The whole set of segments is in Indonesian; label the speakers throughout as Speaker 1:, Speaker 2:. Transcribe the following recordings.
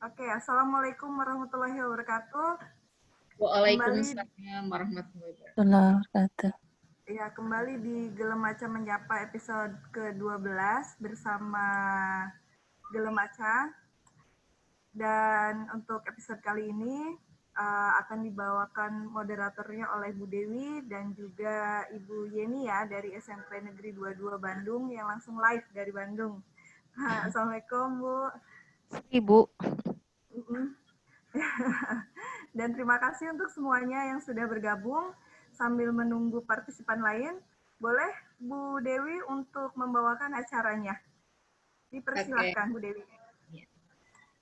Speaker 1: Oke, Assalamualaikum warahmatullahi wabarakatuh. Kembali
Speaker 2: Waalaikumsalam warahmatullahi wabarakatuh.
Speaker 3: Wabarakatuh.
Speaker 1: ya kembali di Gelemaca Menyapa episode ke-12 bersama Gelemaca. Dan untuk episode kali ini akan dibawakan moderatornya oleh Bu Dewi dan juga Ibu Yeni ya dari SMP Negeri 22 Bandung yang langsung live dari Bandung. Assalamualaikum Bu.
Speaker 3: Ibu.
Speaker 1: Dan terima kasih untuk semuanya yang sudah bergabung. Sambil menunggu partisipan lain, boleh Bu Dewi untuk membawakan acaranya. Dipersilahkan Bu Dewi.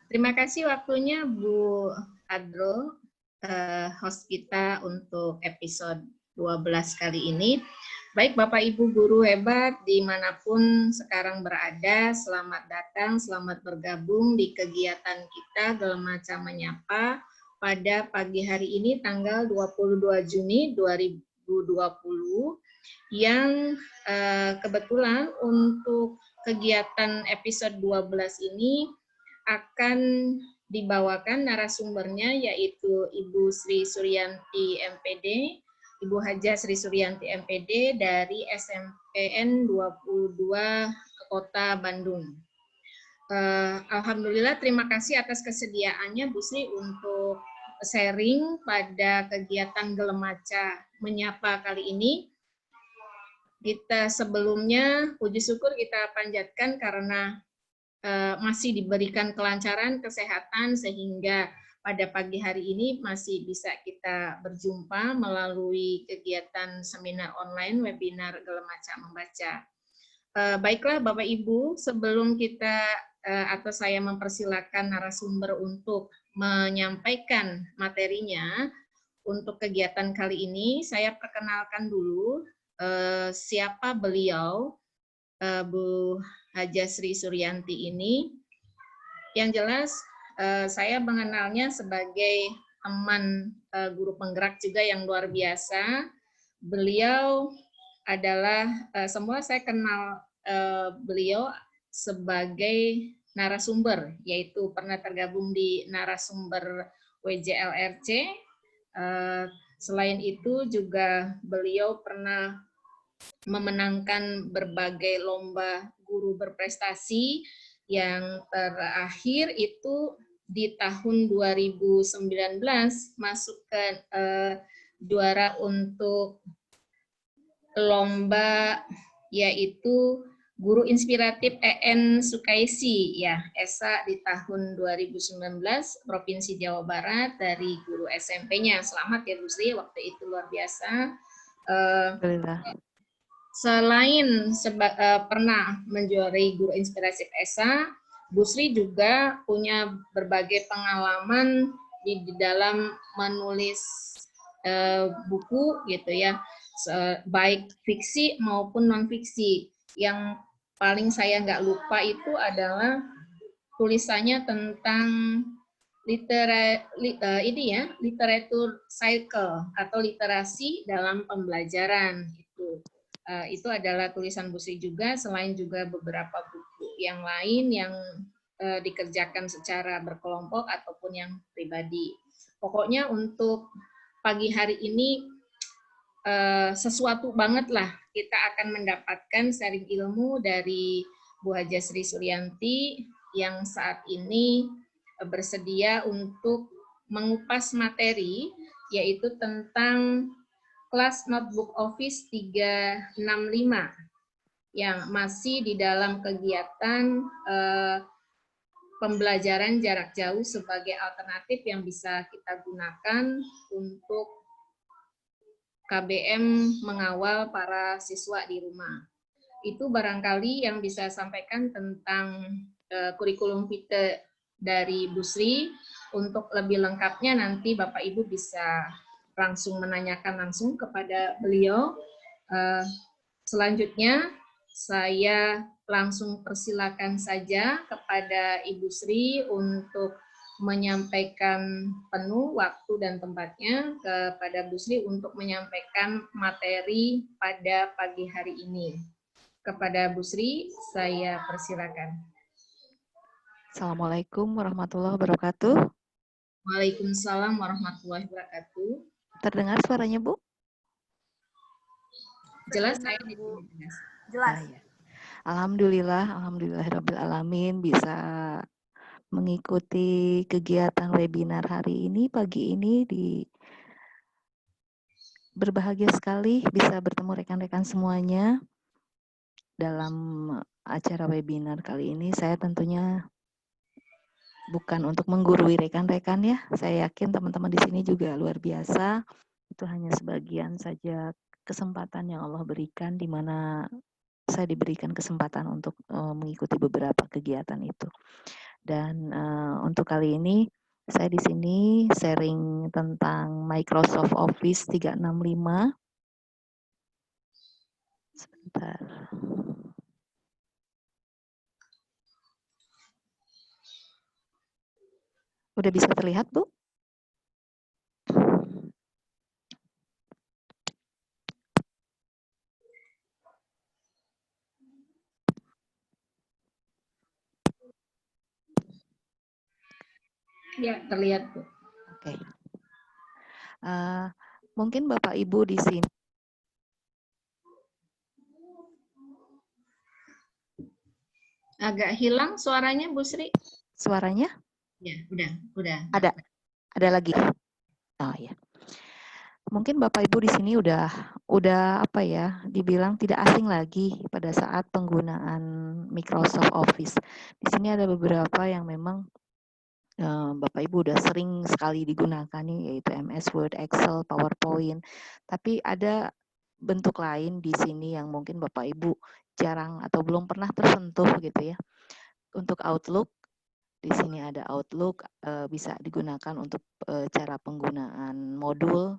Speaker 2: Terima kasih waktunya Bu Adro, host kita untuk episode 12 kali ini. Baik Bapak Ibu guru hebat dimanapun sekarang berada, selamat datang, selamat bergabung di kegiatan kita Gelemaca Menyapa pada pagi hari ini tanggal 22 Juni 2020 yang kebetulan untuk kegiatan episode 12 ini akan dibawakan narasumbernya yaitu Ibu Sri Suryanti MPD, Ibu Haja Sri Suryanti MPD dari SMPN 22 Kota Bandung. Alhamdulillah terima kasih atas kesediaannya Bu Sri untuk sharing pada kegiatan Gelemaca Menyapa kali ini. Kita sebelumnya puji syukur kita panjatkan karena masih diberikan kelancaran kesehatan sehingga pada pagi hari ini masih bisa kita berjumpa melalui kegiatan seminar online webinar Gelemaca Membaca. Baiklah Bapak Ibu, sebelum kita atau saya mempersilakan narasumber untuk menyampaikan materinya untuk kegiatan kali ini, saya perkenalkan dulu siapa beliau, Bu Haja Sri Suryanti ini. Yang jelas saya mengenalnya sebagai teman guru penggerak juga yang luar biasa. Beliau adalah semua saya kenal beliau sebagai narasumber, yaitu pernah tergabung di narasumber WJLRC. Selain itu juga beliau pernah memenangkan berbagai lomba guru berprestasi yang terakhir itu di tahun 2019 masuk ke juara untuk lomba yaitu Guru Inspiratif EN Sukaisi ya, ESA di tahun 2019 Provinsi Jawa Barat dari guru SMP-nya. Selamat ya Bu Sri, waktu itu luar biasa. Selain pernah menjuarai Guru Inspiratif ESA, Bu Sri juga punya berbagai pengalaman di dalam menulis buku gitu ya, baik fiksi maupun non fiksi. Yang paling saya nggak lupa itu adalah tulisannya tentang literatur cycle atau literasi dalam pembelajaran itu. Itu adalah tulisan Bu Sri juga, selain juga beberapa buku yang lain yang dikerjakan secara berkelompok ataupun yang pribadi. Pokoknya untuk pagi hari ini sesuatu banget lah kita akan mendapatkan sharing ilmu dari Bu Haja Sri Suryanti yang saat ini bersedia untuk mengupas materi yaitu tentang kelas Notebook Office 365 yang masih di dalam kegiatan pembelajaran jarak jauh sebagai alternatif yang bisa kita gunakan untuk KBM mengawal para siswa di rumah. Itu barangkali yang bisa sampaikan tentang kurikulum vitae dari Bu Sri. Untuk lebih lengkapnya nanti Bapak Ibu bisa langsung menanyakan langsung kepada beliau. Selanjutnya saya langsung persilakan saja kepada Ibu Sri untuk menyampaikan penuh waktu dan tempatnya kepada Bu Sri untuk menyampaikan materi pada pagi hari ini. Kepada Bu Sri, saya persilakan.
Speaker 3: Assalamualaikum warahmatullahi wabarakatuh.
Speaker 2: Waalaikumsalam warahmatullahi wabarakatuh.
Speaker 3: Terdengar suaranya, Bu?
Speaker 2: Jelas
Speaker 1: Terdengar,
Speaker 2: saya di
Speaker 1: Bu.
Speaker 2: sini jelas.
Speaker 1: Jelas.
Speaker 3: Ya. Alhamdulillahirabbil alamin bisa mengikuti kegiatan webinar hari ini pagi ini berbahagia sekali bisa bertemu rekan-rekan semuanya dalam acara webinar kali ini. Saya tentunya bukan untuk menggurui rekan-rekan ya. Saya yakin teman-teman di sini juga luar biasa. Itu hanya sebagian saja kesempatan yang Allah berikan di mana saya diberikan kesempatan untuk mengikuti beberapa kegiatan itu. Dan untuk kali ini saya di sini sharing tentang Microsoft Office 365. Sebentar. Udah bisa terlihat, Bu?
Speaker 2: Ya, terlihat, Bu.
Speaker 3: Oke. Mungkin Bapak Ibu di sini
Speaker 2: Agak hilang suaranya, Bu Sri.
Speaker 3: suaranya
Speaker 2: Ya, udah.
Speaker 3: ada lagi. Oh ya. Mungkin Bapak Ibu di sini udah apa ya, dibilang tidak asing lagi pada saat penggunaan Microsoft Office. Di sini ada beberapa yang memang Bapak Ibu udah sering sekali digunakan nih, yaitu MS Word, Excel, PowerPoint. Tapi ada bentuk lain di sini yang mungkin Bapak Ibu jarang atau belum pernah tersentuh gitu ya. Untuk Outlook, di sini ada Outlook, bisa digunakan untuk cara penggunaan modul.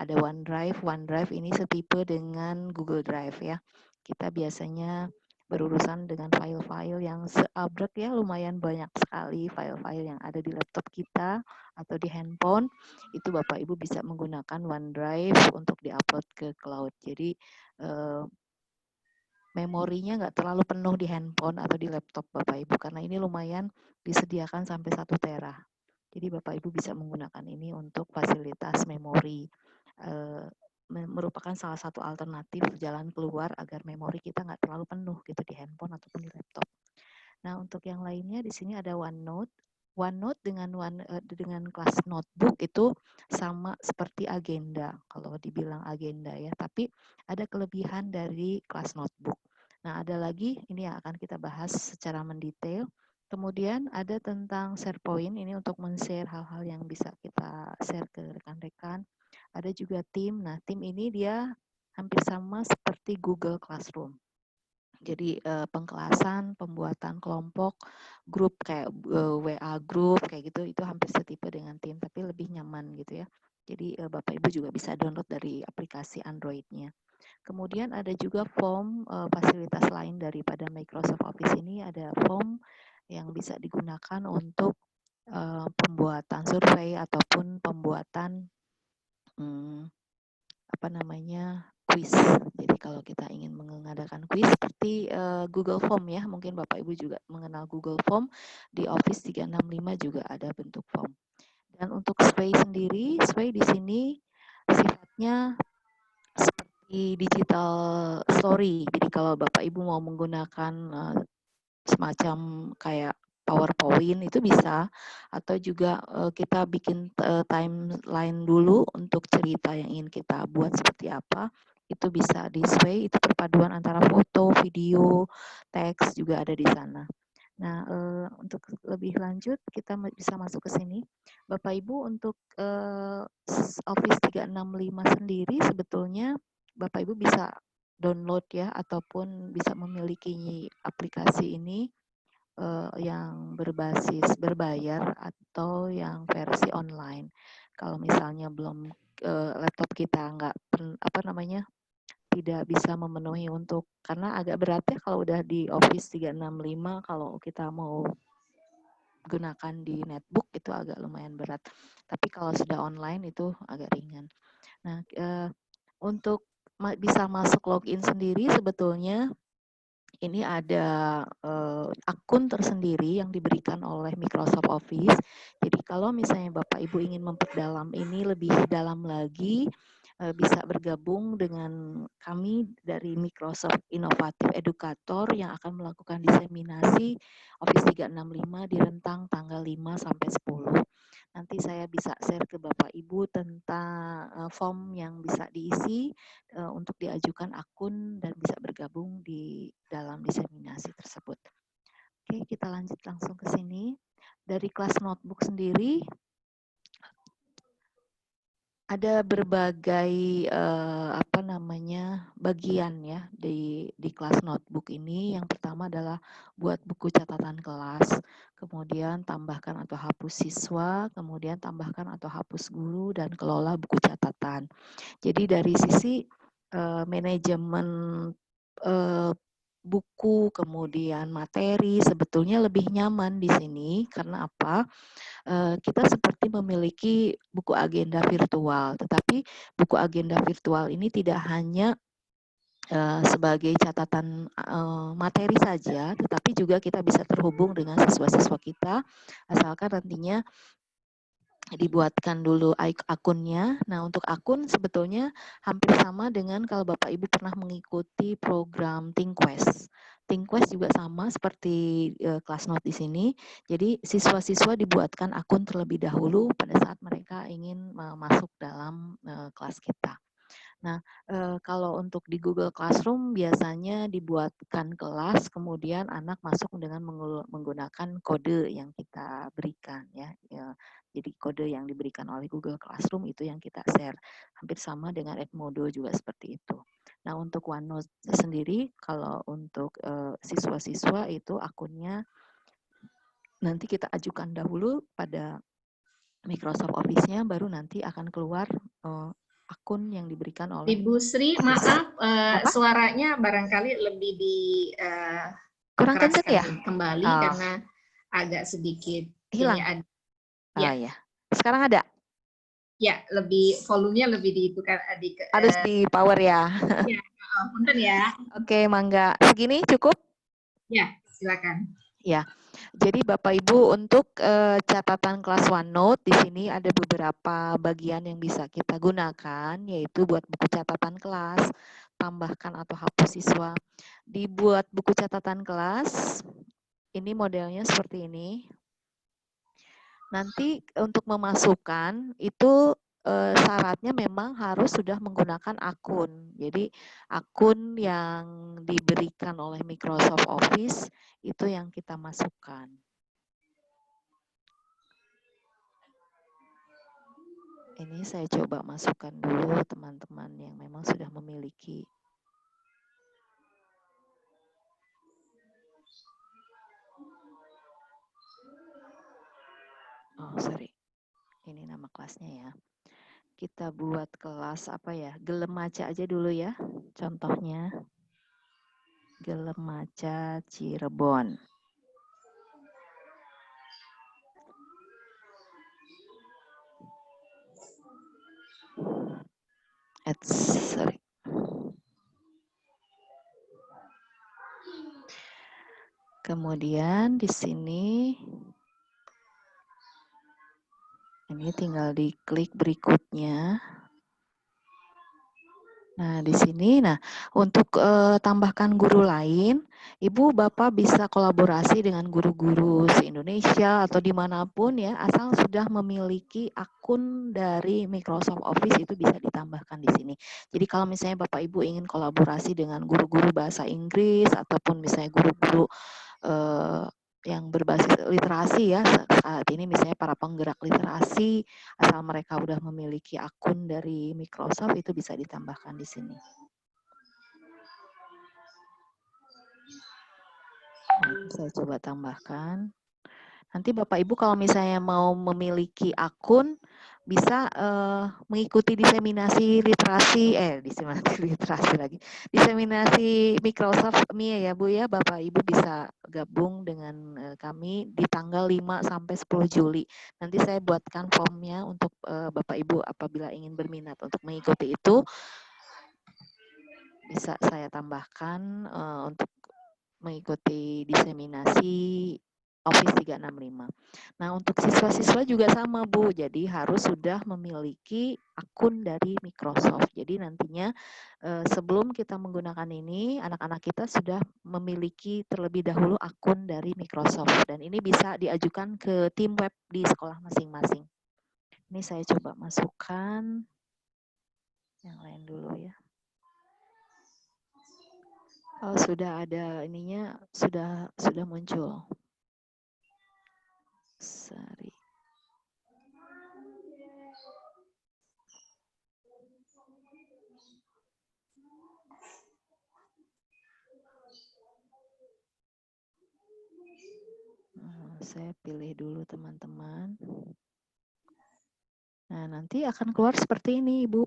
Speaker 3: Ada OneDrive. OneDrive ini setipe dengan Google Drive ya. Kita biasanya berurusan dengan file-file yang seabrek ya, lumayan banyak sekali file-file yang ada di laptop kita atau di handphone. Itu Bapak Ibu bisa menggunakan OneDrive untuk diupload ke cloud. Jadi memorinya nggak terlalu penuh di handphone atau di laptop Bapak Ibu, karena ini lumayan disediakan sampai 1 tera. Jadi Bapak Ibu bisa menggunakan ini untuk fasilitas memori. Merupakan salah satu alternatif jalan keluar agar memori kita nggak terlalu penuh gitu di handphone ataupun di laptop. Nah, untuk yang lainnya di sini ada OneNote. OneNote dengan kelas notebook itu sama seperti agenda, kalau dibilang agenda ya, tapi ada kelebihan dari kelas notebook. Nah, ada lagi ini yang akan kita bahas secara mendetail. Kemudian ada tentang SharePoint, ini untuk men-share hal-hal yang bisa kita share ke rekan-rekan. Ada juga tim. Nah, tim ini dia hampir sama seperti Google Classroom. Jadi pengkelasan, pembuatan kelompok, grup kayak WA grup kayak gitu, itu hampir setipe dengan tim, tapi lebih nyaman gitu ya. Jadi Bapak Ibu juga bisa download dari aplikasi Android-nya. Kemudian ada juga form, fasilitas lain daripada Microsoft Office ini, ada form yang bisa digunakan untuk pembuatan survei ataupun pembuatan kuis. Jadi kalau kita ingin mengadakan kuis seperti Google Form ya, mungkin Bapak Ibu juga mengenal Google Form, di Office 365 juga ada bentuk form. Dan untuk Sway sendiri, Sway di sini sifatnya seperti digital story. Jadi kalau Bapak Ibu mau menggunakan semacam kayak PowerPoint itu bisa, atau juga kita bikin timeline dulu untuk cerita yang ingin kita buat seperti apa, itu bisa di Sway. Itu perpaduan antara foto, video, teks juga ada di sana. Nah, untuk lebih lanjut kita bisa masuk ke sini. Bapak Ibu, untuk Office 365 sendiri sebetulnya Bapak Ibu bisa download ya, ataupun bisa memiliki aplikasi ini yang berbasis berbayar atau yang versi online. Kalau misalnya belum laptop kita nggak tidak bisa memenuhi untuk, karena agak berat ya kalau udah di Office 365, kalau kita mau gunakan di netbook itu agak lumayan berat. Tapi kalau sudah online itu agak ringan. Nah, untuk bisa masuk login sendiri sebetulnya ini ada akun tersendiri yang diberikan oleh Microsoft Office. Jadi kalau misalnya Bapak Ibu ingin memperdalam ini lebih dalam lagi, bisa bergabung dengan kami dari Microsoft Innovative Educator yang akan melakukan diseminasi Office 365 di rentang tanggal 5 sampai 10. Nanti saya bisa share ke Bapak Ibu tentang form yang bisa diisi untuk diajukan akun dan bisa bergabung di dalam diseminasi tersebut. Oke, kita lanjut langsung ke sini. Dari kelas notebook sendiri, ada berbagai bagian ya di kelas notebook ini. Yang pertama adalah buat buku catatan kelas, kemudian tambahkan atau hapus siswa, kemudian tambahkan atau hapus guru, dan kelola buku catatan. Jadi dari sisi manajemen buku, kemudian materi, sebetulnya lebih nyaman di sini. Karena apa? Kita seperti memiliki buku agenda virtual, tetapi buku agenda virtual ini tidak hanya sebagai catatan materi saja, tetapi juga kita bisa terhubung dengan siswa-siswa kita, asalkan nantinya dibuatkan dulu akunnya. Nah, untuk akun sebetulnya hampir sama dengan kalau Bapak Ibu pernah mengikuti program ThinkQuest. ThinkQuest juga sama seperti kelas note di sini. Jadi siswa-siswa dibuatkan akun terlebih dahulu pada saat mereka ingin masuk dalam kelas kita. Nah, kalau untuk di Google Classroom biasanya dibuatkan kelas, kemudian anak masuk dengan menggunakan kode yang kita berikan ya. Jadi kode yang diberikan oleh Google Classroom itu yang kita share. Hampir sama dengan Edmodo juga seperti itu. Nah, untuk OneNote sendiri, kalau untuk siswa-siswa itu akunnya nanti kita ajukan dahulu pada Microsoft Office-nya, baru nanti akan keluar akun yang diberikan oleh
Speaker 2: Ibu Sri, maaf, suaranya barangkali lebih
Speaker 3: kurang kencang ya?
Speaker 2: Kembali karena agak sedikit
Speaker 3: hilang.
Speaker 2: Ini
Speaker 3: ya. Ya. Sekarang ada?
Speaker 2: Ya, lebih volumenya lebih kan
Speaker 3: harus di power ya.
Speaker 2: Ya, punten ya.
Speaker 3: Oke, mangga. Segini cukup?
Speaker 2: Ya, silakan.
Speaker 3: Ya. Jadi Bapak Ibu untuk catatan kelas OneNote di sini ada beberapa bagian yang bisa kita gunakan, yaitu buat buku catatan kelas, tambahkan atau hapus siswa. Dibuat buku catatan kelas, ini modelnya seperti ini. Nanti untuk memasukkan itu syaratnya memang harus sudah menggunakan akun. Jadi akun yang diberikan oleh Microsoft Office itu yang kita masukkan. Ini saya coba masukkan dulu teman-teman yang memang sudah memiliki. Oh, sorry. Ini nama kelasnya ya. Kita buat kelas apa ya? Gelemaca aja dulu ya. Contohnya. Gelemaca Cirebon. Sorry. Kemudian di sini ini tinggal diklik berikutnya. Nah, di sini, untuk tambahkan guru lain, Ibu Bapak bisa kolaborasi dengan guru-guru se-Indonesia atau dimanapun ya, asal sudah memiliki akun dari Microsoft Office itu bisa ditambahkan di sini. Jadi kalau misalnya Bapak Ibu ingin kolaborasi dengan guru-guru bahasa Inggris ataupun misalnya guru-guru yang berbasis literasi ya, saat ini misalnya para penggerak literasi, asal mereka udah memiliki akun dari Microsoft itu bisa ditambahkan di sini. Saya coba tambahkan. Nanti Bapak Ibu kalau misalnya mau memiliki akun, bisa mengikuti diseminasi literasi, diseminasi Microsoft Mia ya Bu ya, Bapak Ibu bisa gabung dengan kami di tanggal 5 sampai 10 Juli. Nanti saya buatkan formnya untuk Bapak Ibu apabila ingin berminat untuk mengikuti itu, bisa saya tambahkan untuk mengikuti diseminasi Office 365. Nah, untuk siswa-siswa juga sama, Bu. Jadi harus sudah memiliki akun dari Microsoft. Jadi nantinya sebelum kita menggunakan ini, anak-anak kita sudah memiliki terlebih dahulu akun dari Microsoft. Dan ini bisa diajukan ke tim web di sekolah masing-masing. Ini saya coba masukkan yang lain dulu ya. Oh, sudah ada ininya, sudah muncul. Sorry. Saya pilih dulu teman-teman. Nah, nanti akan keluar seperti ini, Ibu.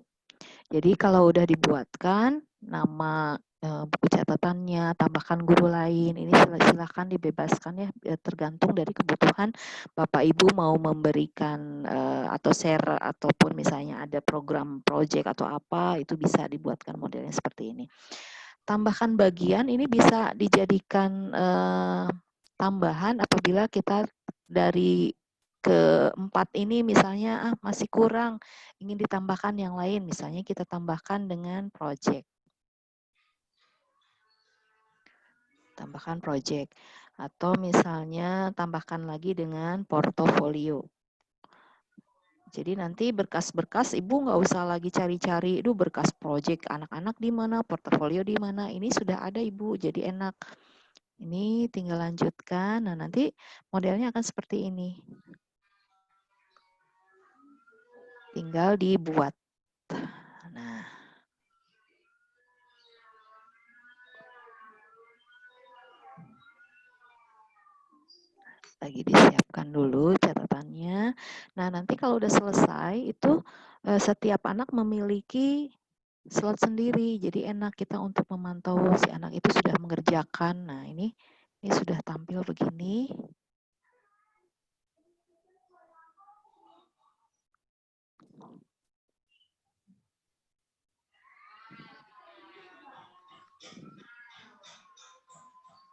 Speaker 3: Jadi kalau udah dibuatkan nama buku catatannya, tambahkan guru lain, ini silakan dibebaskan ya, tergantung dari kebutuhan Bapak Ibu mau memberikan atau share ataupun misalnya ada program project atau apa, itu bisa dibuatkan modelnya seperti ini. Tambahkan bagian ini bisa dijadikan tambahan apabila kita dari keempat ini misalnya masih kurang, ingin ditambahkan yang lain, misalnya kita tambahkan dengan project. Tambahkan project. Atau misalnya tambahkan lagi dengan portofolio. Jadi nanti berkas-berkas Ibu nggak usah lagi cari-cari, berkas project anak-anak di mana, portofolio di mana, ini sudah ada Ibu, jadi enak. Ini tinggal lanjutkan, nah nanti modelnya akan seperti ini. Tinggal dibuat. Nah, lagi disiapkan dulu catatannya. Nah, nanti kalau udah selesai itu setiap anak memiliki slot sendiri. Jadi enak kita untuk memantau si anak itu sudah mengerjakan. Nah, ini sudah tampil begini.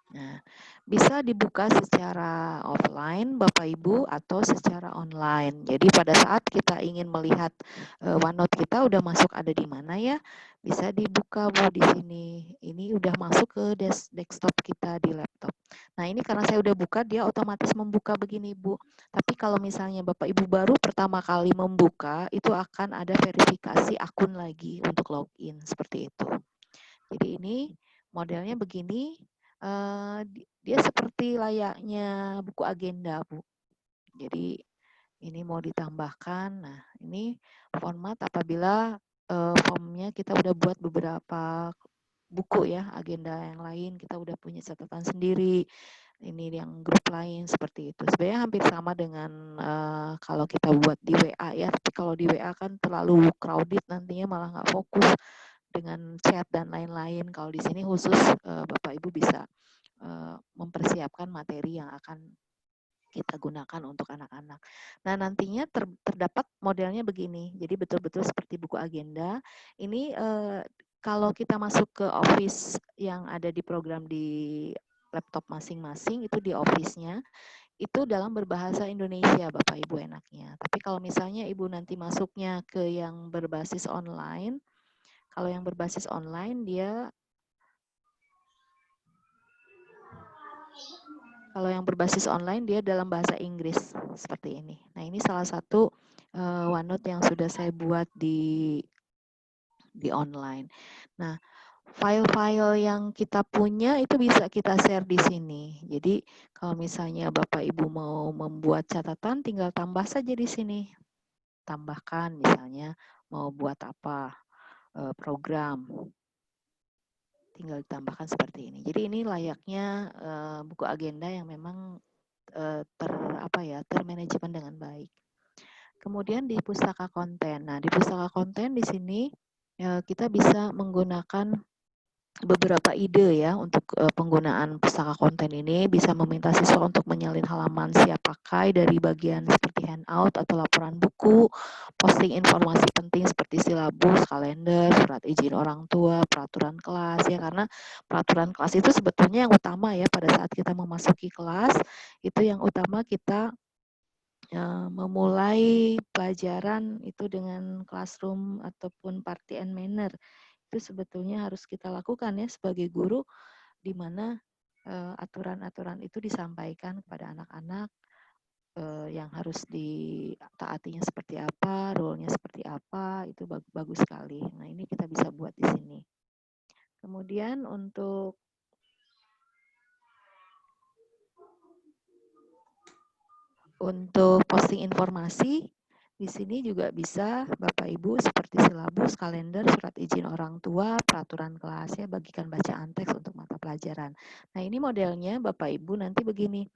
Speaker 3: Nah, bisa dibuka secara offline Bapak Ibu atau secara online. Jadi pada saat kita ingin melihat OneNote kita udah masuk ada di mana ya, bisa dibuka Bu di sini. Ini udah masuk ke desktop kita di laptop. Nah, ini karena saya udah buka dia otomatis membuka begini Bu. Tapi kalau misalnya Bapak Ibu baru pertama kali membuka, itu akan ada verifikasi akun lagi untuk login seperti itu. Jadi ini modelnya begini. Dia seperti layaknya buku agenda, Bu. Jadi ini mau ditambahkan. Nah, ini format apabila formnya kita udah buat beberapa buku ya, agenda yang lain kita udah punya catatan sendiri. Ini yang grup lain seperti itu. Sebenarnya hampir sama dengan kalau kita buat di WA ya. Tapi kalau di WA kan terlalu crowded nantinya malah nggak fokus dengan chat dan lain-lain. Kalau di sini khusus Bapak Ibu bisa mempersiapkan materi yang akan kita gunakan untuk anak-anak. Nah, nantinya terdapat modelnya begini. Jadi betul-betul seperti buku agenda. Ini kalau kita masuk ke Office yang ada di program di laptop masing-masing, itu di Office-nya, itu dalam berbahasa Indonesia Bapak Ibu enaknya. Tapi kalau misalnya Ibu nanti masuknya ke yang berbasis online, kalau yang berbasis online dia dalam bahasa Inggris seperti ini. Nah, ini salah satu OneNote yang sudah saya buat di online. Nah, file-file yang kita punya itu bisa kita share di sini. Jadi kalau misalnya Bapak Ibu mau membuat catatan, tinggal tambah saja di sini. Tambahkan misalnya mau buat apa program. Tinggal ditambahkan seperti ini. Jadi ini layaknya buku agenda yang memang termanajemen dengan baik. Kemudian di pustaka konten. Nah, di pustaka konten di sini kita bisa menggunakan beberapa ide ya untuk penggunaan pustaka konten ini. Bisa meminta siswa untuk menyalin halaman siap pakai dari bagian seperti handout atau laporan buku, posting informasi penting seperti silabus, kalender, surat izin orang tua, peraturan kelas ya, karena peraturan kelas itu sebetulnya yang utama ya pada saat kita memasuki kelas. Itu yang utama, kita memulai pelajaran itu dengan classroom ataupun party and manner. Itu sebetulnya harus kita lakukan ya sebagai guru, di mana aturan-aturan itu disampaikan kepada anak-anak, yang harus ditaatinya seperti apa, role-nya seperti apa, itu bagus sekali. Nah, ini kita bisa buat di sini. Kemudian untuk posting informasi, di sini juga bisa Bapak Ibu seperti silabus, kalender, surat izin orang tua, peraturan kelas ya, bagikan bacaan teks untuk mata pelajaran. Nah, ini modelnya Bapak Ibu nanti begini.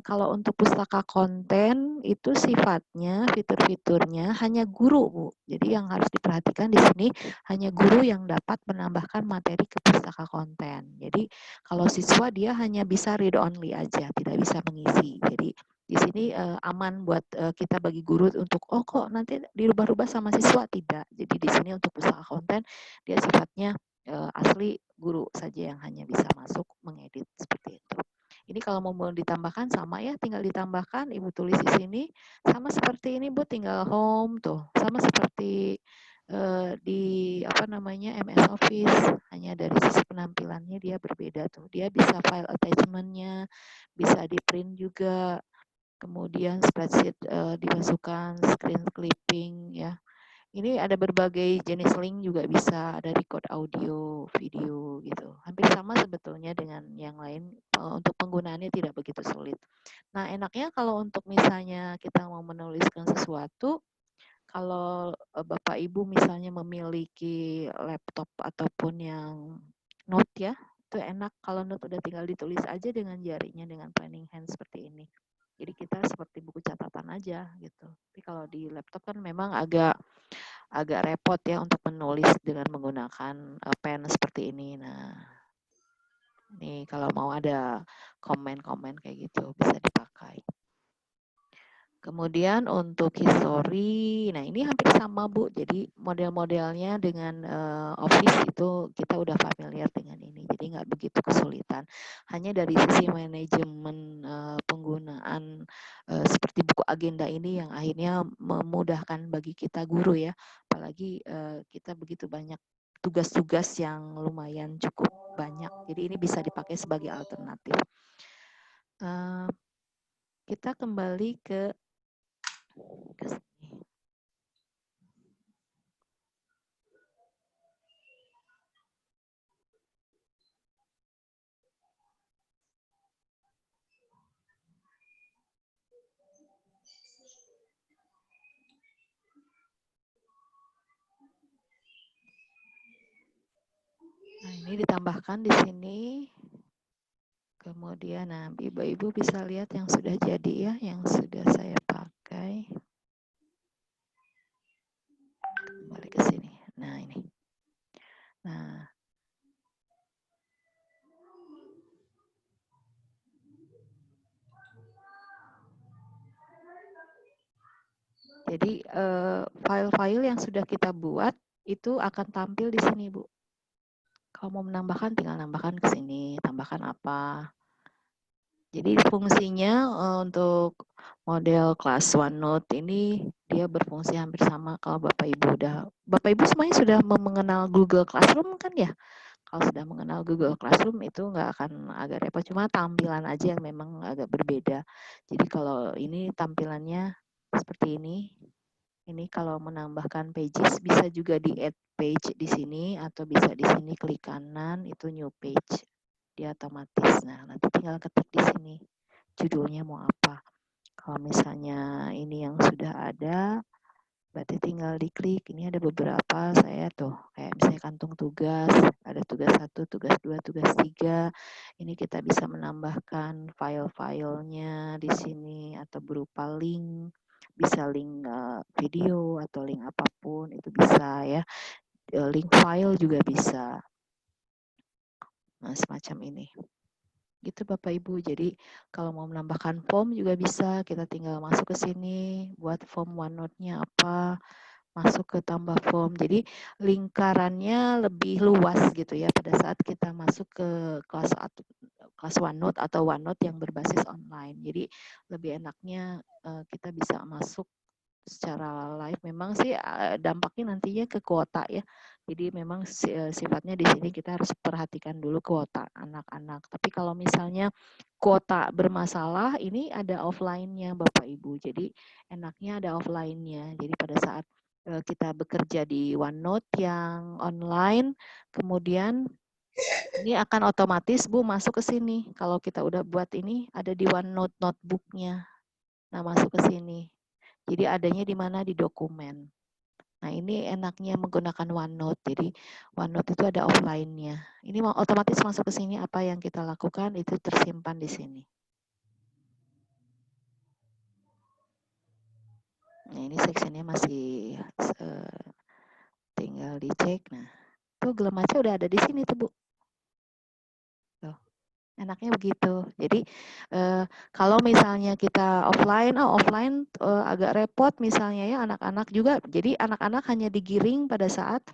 Speaker 3: Kalau untuk pustaka konten itu sifatnya, fitur-fiturnya hanya guru, Bu. Jadi yang harus diperhatikan di sini hanya guru yang dapat menambahkan materi ke pustaka konten. Jadi kalau siswa dia hanya bisa read only aja, tidak bisa mengisi. Jadi di sini aman buat kita bagi guru untuk kok nanti dirubah-rubah sama siswa, tidak. Jadi di sini untuk pustaka konten dia sifatnya asli guru saja yang hanya bisa masuk mengedit seperti itu. Ini kalau mau ditambahkan sama ya, tinggal ditambahkan, Ibu tulis di sini. Sama seperti ini Bu, tinggal home tuh. Sama seperti di MS Office, hanya dari sisi penampilannya dia berbeda tuh. Dia bisa file attachment-nya, bisa di print juga. Kemudian spreadsheet dimasukkan, screen clipping ya. Ini ada berbagai jenis link juga bisa, ada record audio, video gitu. Hampir sama sebetulnya dengan yang lain, untuk penggunaannya tidak begitu sulit. Nah, enaknya kalau untuk misalnya kita mau menuliskan sesuatu, kalau Bapak Ibu misalnya memiliki laptop ataupun yang note ya, itu enak kalau note udah tinggal ditulis aja dengan jarinya dengan planning hand seperti ini. Jadi kita seperti buku catatan aja gitu. Tapi kalau di laptop kan memang agak repot ya untuk menulis dengan menggunakan pen seperti ini. Nah, ini kalau mau ada komen-komen kayak gitu bisa dipakai. Kemudian untuk history, nah ini hampir sama Bu. Jadi model-modelnya dengan Office itu kita udah familiar dengan ini. Jadi nggak begitu kesulitan. Hanya dari sisi manajemen penggunaan seperti buku agenda ini yang akhirnya memudahkan bagi kita guru ya. Apalagi kita begitu banyak tugas-tugas yang lumayan cukup banyak. Jadi ini bisa dipakai sebagai alternatif. Kita kembali ke sini. Nah, ini ditambahkan di sini. Kemudian, nah, Ibu-Ibu bisa lihat yang sudah jadi ya, yang sudah saya pakai. Kembali ke sini. Nah, ini. Nah, jadi file-file yang sudah kita buat itu akan tampil di sini, Bu. Kalau mau menambahkan, tinggal nambahkan ke sini, tambahkan apa. Jadi fungsinya untuk model kelas OneNote ini dia berfungsi hampir sama kalau Bapak Ibu semuanya sudah mengenal Google Classroom kan ya? Kalau sudah mengenal Google Classroom itu nggak akan agak repot, cuma tampilan aja yang memang agak berbeda. Jadi kalau ini tampilannya seperti ini. Ini kalau menambahkan pages bisa juga di add page di sini atau bisa di sini klik kanan itu new page. Dia otomatis. Nah, nanti tinggal ketik di sini judulnya mau apa. Kalau misalnya ini yang sudah ada, berarti tinggal diklik. Ini ada beberapa saya tuh, kayak misalnya kantung tugas, ada tugas 1, tugas 2, tugas 3. Ini kita bisa menambahkan file-filenya di sini atau berupa link, bisa link video atau link apapun itu bisa ya. Link file juga bisa. Nah, semacam ini. Gitu Bapak Ibu. Jadi kalau mau menambahkan form juga bisa, kita tinggal masuk ke sini, buat form OneNote-nya apa, masuk ke tambah form. Jadi lingkarannya lebih luas gitu ya pada saat kita masuk ke kelas OneNote atau OneNote yang berbasis online. Jadi lebih enaknya kita bisa masuk secara live. Memang sih dampaknya nantinya ke kuota ya. Jadi memang sifatnya di sini kita harus perhatikan dulu kuota anak-anak. Tapi kalau misalnya kuota bermasalah, ini ada offline-nya Bapak Ibu. Jadi enaknya ada offline-nya. Jadi pada saat kita bekerja di OneNote yang online, kemudian ini akan otomatis Bu masuk ke sini. Kalau kita udah buat ini ada di OneNote notebook-nya. Nah, masuk ke sini. Jadi adanya di mana? Di dokumen. Nah, ini enaknya menggunakan OneNote. Jadi OneNote itu ada offline-nya. Ini otomatis masuk ke sini, apa yang kita lakukan itu tersimpan di sini. Nah, ini sectionnya masih tinggal dicek. Nah, tuh Gelemaca udah ada di sini tuh, Bu. Tuh. Enaknya begitu. Jadi kalau misalnya kita offline, offline agak repot misalnya ya anak-anak juga. Jadi anak-anak hanya digiring pada saat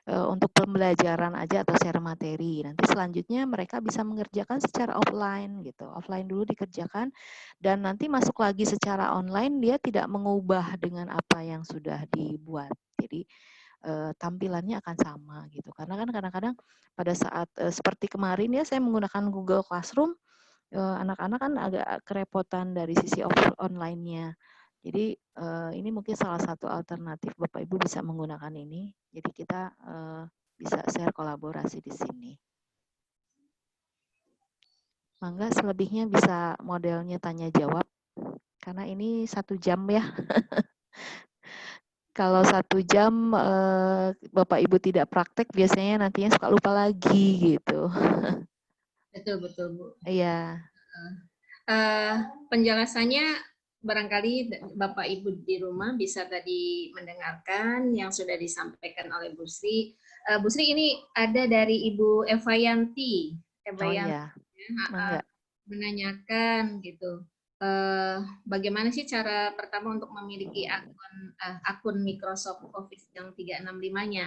Speaker 3: untuk pembelajaran aja atau share materi. Nanti selanjutnya mereka bisa mengerjakan secara offline gitu. Offline dulu dikerjakan dan nanti masuk lagi secara online dia tidak mengubah dengan apa yang sudah dibuat. Jadi tampilannya akan sama gitu. Karena kan kadang-kadang pada saat seperti kemarin ya saya menggunakan Google Classroom, anak-anak kan agak kerepotan dari sisi online-nya. Jadi ini mungkin salah satu alternatif Bapak Ibu bisa menggunakan ini. Jadi kita bisa share kolaborasi di sini. Mangga selebihnya bisa modelnya tanya jawab karena ini 1 jam ya. Kalau 1 jam Bapak Ibu tidak praktek biasanya nantinya suka lupa lagi gitu.
Speaker 2: Betul, betul, Bu.
Speaker 3: Iya.
Speaker 2: Penjelasannya barangkali Bapak Ibu di rumah bisa tadi mendengarkan yang sudah disampaikan oleh Bu Sri. Bu Sri ini ada dari Ibu Eva Yanti.
Speaker 3: Oh iya, mangga.
Speaker 2: Menanyakan gitu. Bagaimana sih cara pertama untuk memiliki akun Microsoft Office yang 365-nya?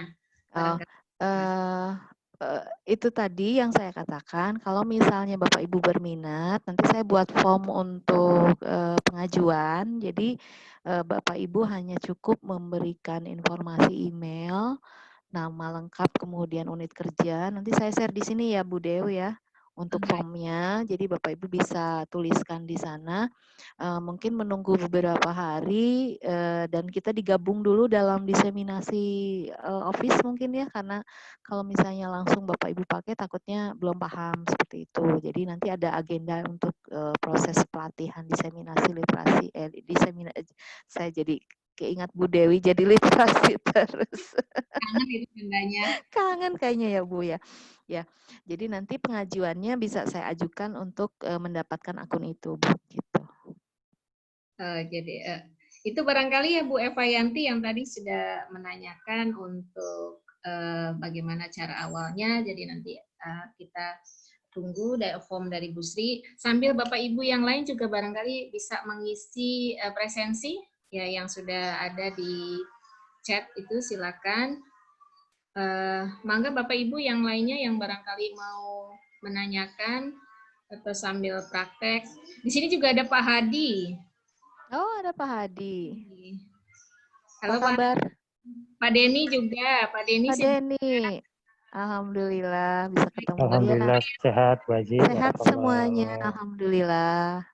Speaker 3: Itu tadi yang saya katakan, kalau misalnya Bapak Ibu berminat, nanti saya buat form untuk pengajuan. Jadi Bapak Ibu hanya cukup memberikan informasi email, nama lengkap, kemudian unit kerja. Nanti saya share di sini ya Bu Dew ya untuk formnya. Jadi Bapak Ibu bisa tuliskan di sana. Mungkin menunggu beberapa hari dan kita digabung dulu dalam diseminasi Office mungkin ya, karena kalau misalnya langsung Bapak Ibu pakai takutnya belum paham seperti itu. Jadi nanti ada agenda untuk proses pelatihan diseminasi literasi saya jadi keingat Bu Dewi jadi literasi terus.
Speaker 2: Kangen itu tandanya.
Speaker 3: Kangen kayaknya ya Bu ya. Ya, jadi nanti pengajuannya bisa saya ajukan untuk mendapatkan akun itu Bu gitu.
Speaker 2: Jadi itu barangkali ya Bu Eva Yanti yang tadi sudah menanyakan untuk bagaimana cara awalnya. Jadi nanti kita tunggu form dari Bu Sri. Sambil Bapak Ibu yang lain juga barangkali bisa mengisi presensi ya yang sudah ada di chat itu silakan. Mangga Bapak Ibu yang lainnya yang barangkali mau menanyakan atau sambil praktek. Di sini juga ada Pak Hadi.
Speaker 3: Oh, ada Pak Hadi.
Speaker 2: Halo
Speaker 3: apa kabar?
Speaker 2: Pak Denny juga. Pak Denny
Speaker 3: Pak Denny. Alhamdulillah bisa ketemu.
Speaker 4: Alhamdulillah
Speaker 3: ya.
Speaker 4: sehat Bu Haji.
Speaker 3: Sehat semuanya, alhamdulillah.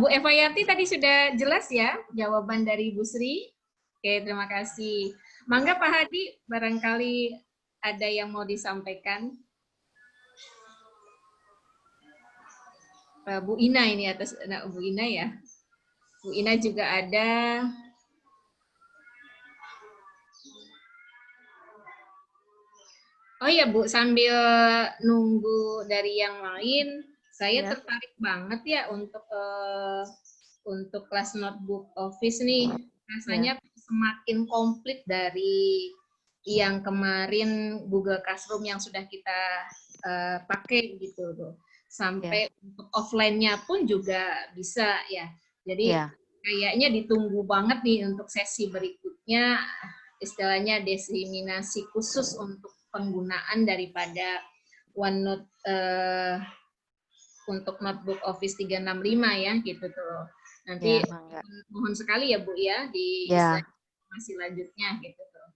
Speaker 2: Bu Eva Yanti tadi sudah jelas ya jawaban dari Bu Sri. Oke, terima kasih. Mangga Pak Hadi, barangkali ada yang mau disampaikan. Bu Ina ini atas Bu Ina ya. Bu Ina juga ada. Oh iya Bu, sambil nunggu dari yang lain, saya tertarik banget ya untuk kelas notebook Office nih. Rasanya semakin komplit dari yang kemarin Google Classroom yang sudah kita pakai gitu tuh. Sampai untuk offline-nya pun juga bisa ya. Jadi kayaknya ditunggu banget nih untuk sesi berikutnya, istilahnya diseminasi khusus untuk penggunaan daripada OneNote untuk notebook Office 365 ya gitu tuh. Nanti mohon sekali ya Bu ya di informasi lanjutnya gitu tuh.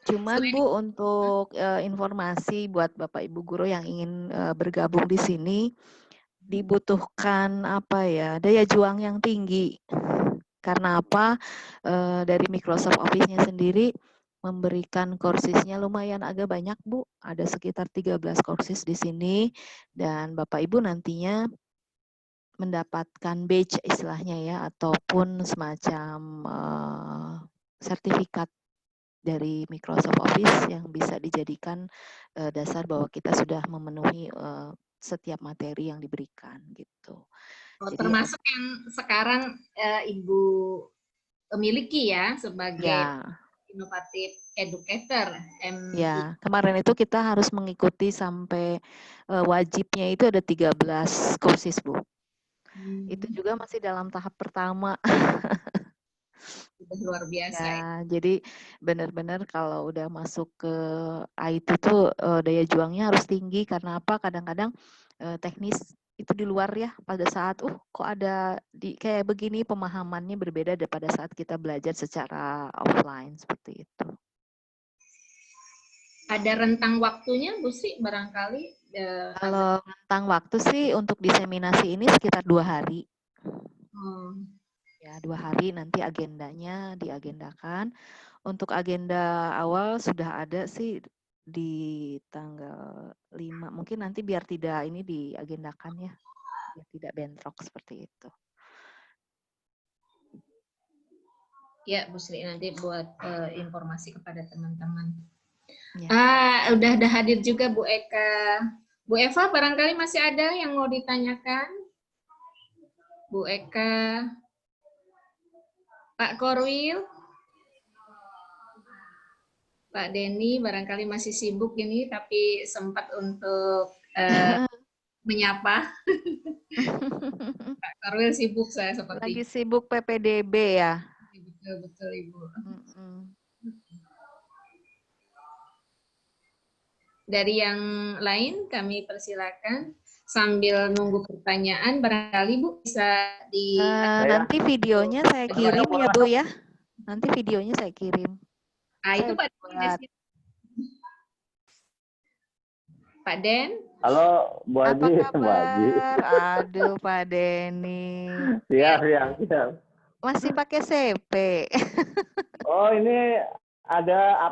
Speaker 3: Cuman Bu, untuk informasi buat Bapak Ibu guru yang ingin bergabung di sini, dibutuhkan apa ya, daya juang yang tinggi. Karena apa? Dari Microsoft Office-nya sendiri memberikan courses-nya lumayan agak banyak Bu, ada sekitar 13 courses di sini, dan Bapak Ibu nantinya mendapatkan badge istilahnya ya, ataupun semacam sertifikat dari Microsoft Office yang bisa dijadikan dasar bahwa kita sudah memenuhi setiap materi yang diberikan gitu.
Speaker 2: Jadi, termasuk yang sekarang Ibu miliki ya sebagai inovatif educator.
Speaker 3: Ya, kemarin itu kita harus mengikuti sampai wajibnya itu ada 13 courses Bu. Itu juga masih dalam tahap pertama.
Speaker 2: Sudah luar biasa.
Speaker 3: Ya, jadi benar-benar kalau udah masuk ke IT tuh daya juangnya harus tinggi karena apa? Kadang-kadang teknis itu di luar ya pada saat kok ada kayak begini pemahamannya berbeda daripada saat kita belajar secara offline seperti itu.
Speaker 2: Ada rentang waktunya Bu Sri barangkali?
Speaker 3: Kalau rentang waktu sih untuk diseminasi ini sekitar 2 hari. Ya, 2 hari nanti agendanya diagendakan. Untuk agenda awal sudah ada sih di tanggal 5. Mungkin nanti biar tidak ini diagendakan ya. Biar tidak bentrok seperti itu.
Speaker 2: Ya, Bu Sri nanti buat informasi kepada teman-teman. Ya. Udah hadir juga Bu Eka. Bu Eva barangkali masih ada yang mau ditanyakan? Bu Eka. Pak Korwil, Pak Denny barangkali masih sibuk ini, tapi sempat untuk menyapa. Pak Korwil sibuk saya seperti.
Speaker 3: Lagi sibuk PPDB ya?
Speaker 2: Betul Ibu. Dari yang lain kami persilakan. Sambil nunggu pertanyaan, barangkali Bu bisa di...
Speaker 3: nanti videonya saya kirim ya Bu ya. Nanti videonya saya kirim.
Speaker 2: Itu Pak Den.
Speaker 4: Halo, Bu Haji.
Speaker 3: Aduh, Pak Denny.
Speaker 4: Siap.
Speaker 3: Masih pakai CP.
Speaker 4: Oh, ini ada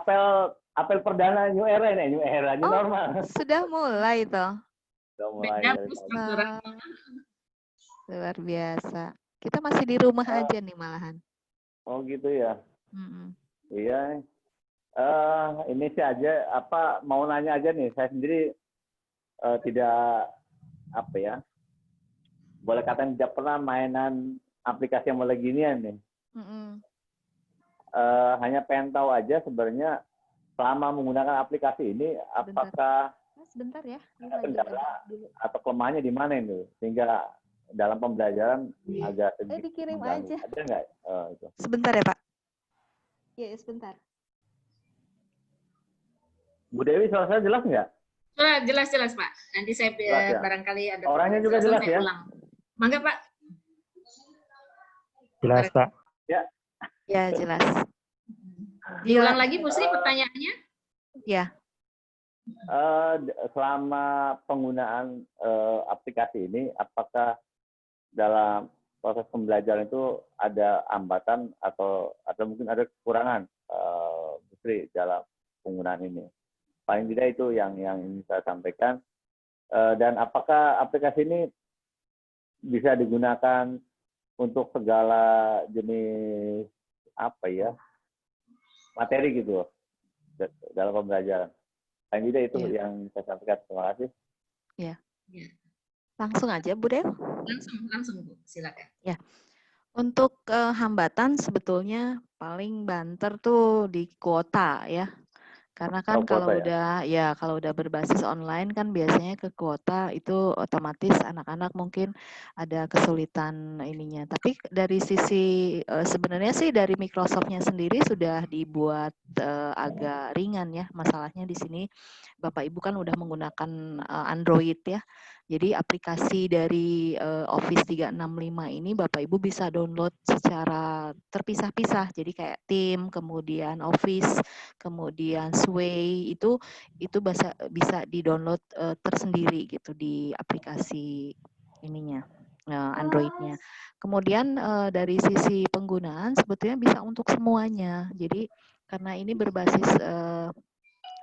Speaker 4: apel perdana New Era ini, New Era normal.
Speaker 3: Sudah mulai toh.
Speaker 4: Sudah mulai.
Speaker 3: Luar biasa. Kita masih di rumah aja nih malahan.
Speaker 4: Oh gitu ya. Iya. Ini sih aja mau nanya aja nih. Saya sendiri tidak boleh katakan tidak pernah mainan aplikasi yang mulai ginian nih. Hanya pengen tahu aja sebenarnya selama menggunakan aplikasi ini apakah
Speaker 3: sebentar ya.
Speaker 4: Ada kendala atau kelemahannya di mana itu sehingga dalam pembelajaran agak sedikit
Speaker 3: dikirim aja.
Speaker 4: Ada nggak itu?
Speaker 3: Sebentar ya Pak. Iya sebentar.
Speaker 4: Bu Dewi suara saya jelas nggak?
Speaker 2: Jelas Pak. Nanti saya barangkali ada.
Speaker 4: Orangnya juga jelas ya.
Speaker 2: Mangga Pak.
Speaker 5: Jelas Pak.
Speaker 3: Ya jelas.
Speaker 2: Diulang lagi Bu Sri pertanyaannya?
Speaker 3: Ya.
Speaker 4: Selama penggunaan aplikasi ini, apakah dalam proses pembelajaran itu ada hambatan atau mungkin ada kekurangan, Bu Sri, dalam penggunaan ini? Paling tidak itu yang ingin saya sampaikan. Dan apakah aplikasi ini bisa digunakan untuk segala jenis materi gitu dalam pembelajaran? Paling tidak itu yang saya sampaikan. Terima kasih.
Speaker 3: Ya. Langsung aja Bu Dew.
Speaker 2: Langsung Bu, silakan.
Speaker 3: Ya. Untuk hambatan sebetulnya paling banter tuh di kuota ya. Karena kan
Speaker 4: kuota
Speaker 3: kalau udah berbasis online kan biasanya ke kuota itu otomatis anak-anak mungkin ada kesulitan ininya. Tapi dari sisi sebenarnya sih dari Microsoft-nya sendiri sudah dibuat agak ringan ya. Masalahnya di sini Bapak Ibu kan udah menggunakan Android ya. Jadi aplikasi dari Office 365 ini Bapak Ibu bisa download secara terpisah-pisah. Jadi kayak Team, kemudian Office, kemudian Sway itu bisa di-download tersendiri gitu di aplikasi ininya. Android-nya. Kemudian dari sisi penggunaan sebetulnya bisa untuk semuanya. Jadi karena ini berbasis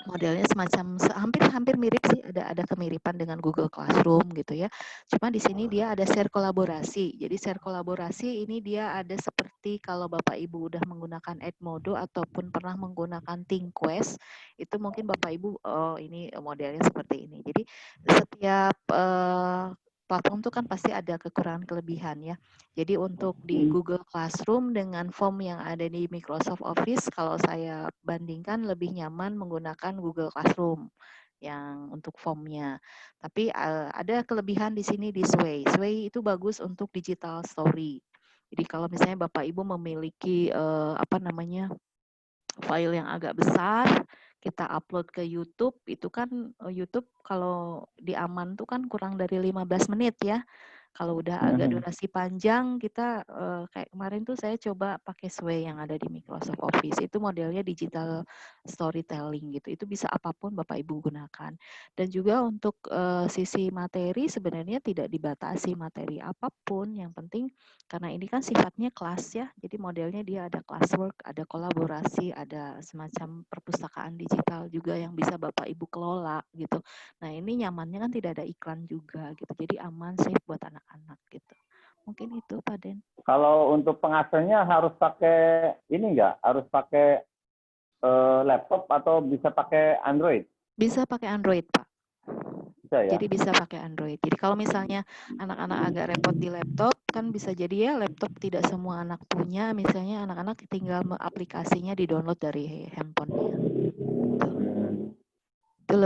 Speaker 3: modelnya semacam hampir mirip sih, ada kemiripan dengan Google Classroom gitu ya. Cuma di sini dia ada share kolaborasi. Jadi share kolaborasi ini dia ada seperti kalau Bapak Ibu udah menggunakan Edmodo ataupun pernah menggunakan ThinkQuest, itu mungkin Bapak Ibu ini modelnya seperti ini. Jadi setiap platform itu kan pasti ada kekurangan kelebihan ya. Jadi untuk di Google Classroom dengan form yang ada di Microsoft Office, kalau saya bandingkan lebih nyaman menggunakan Google Classroom yang untuk formnya. Tapi ada kelebihan di sini di Sway. Sway itu bagus untuk digital story. Jadi kalau misalnya Bapak Ibu memiliki file yang agak besar, kita upload ke YouTube, itu kan YouTube kalau di aman tuh kan kurang dari 15 menit ya. Kalau udah agak durasi panjang, kita kayak kemarin tuh saya coba pakai Sway yang ada di Microsoft Office. Itu modelnya digital storytelling gitu. Itu bisa apapun Bapak Ibu gunakan. Dan juga untuk sisi materi sebenarnya tidak dibatasi materi apapun. Yang penting karena ini kan sifatnya kelas ya. Jadi modelnya dia ada classwork, ada kolaborasi, ada semacam perpustakaan digital juga yang bisa Bapak Ibu kelola gitu. Nah ini nyamannya kan tidak ada iklan juga gitu. Jadi aman, safe buat anak-anak gitu. Mungkin itu Pak Den.
Speaker 4: Kalau untuk pengaksesnya harus pakai ini nggak? Harus pakai laptop atau bisa pakai Android?
Speaker 3: Bisa pakai Android Pak.
Speaker 4: Bisa ya?
Speaker 3: Jadi bisa pakai Android. Jadi kalau misalnya anak-anak agak repot di laptop, kan bisa jadi ya laptop tidak semua anak punya. Misalnya anak-anak tinggal aplikasinya di-download dari handphonenya. Itu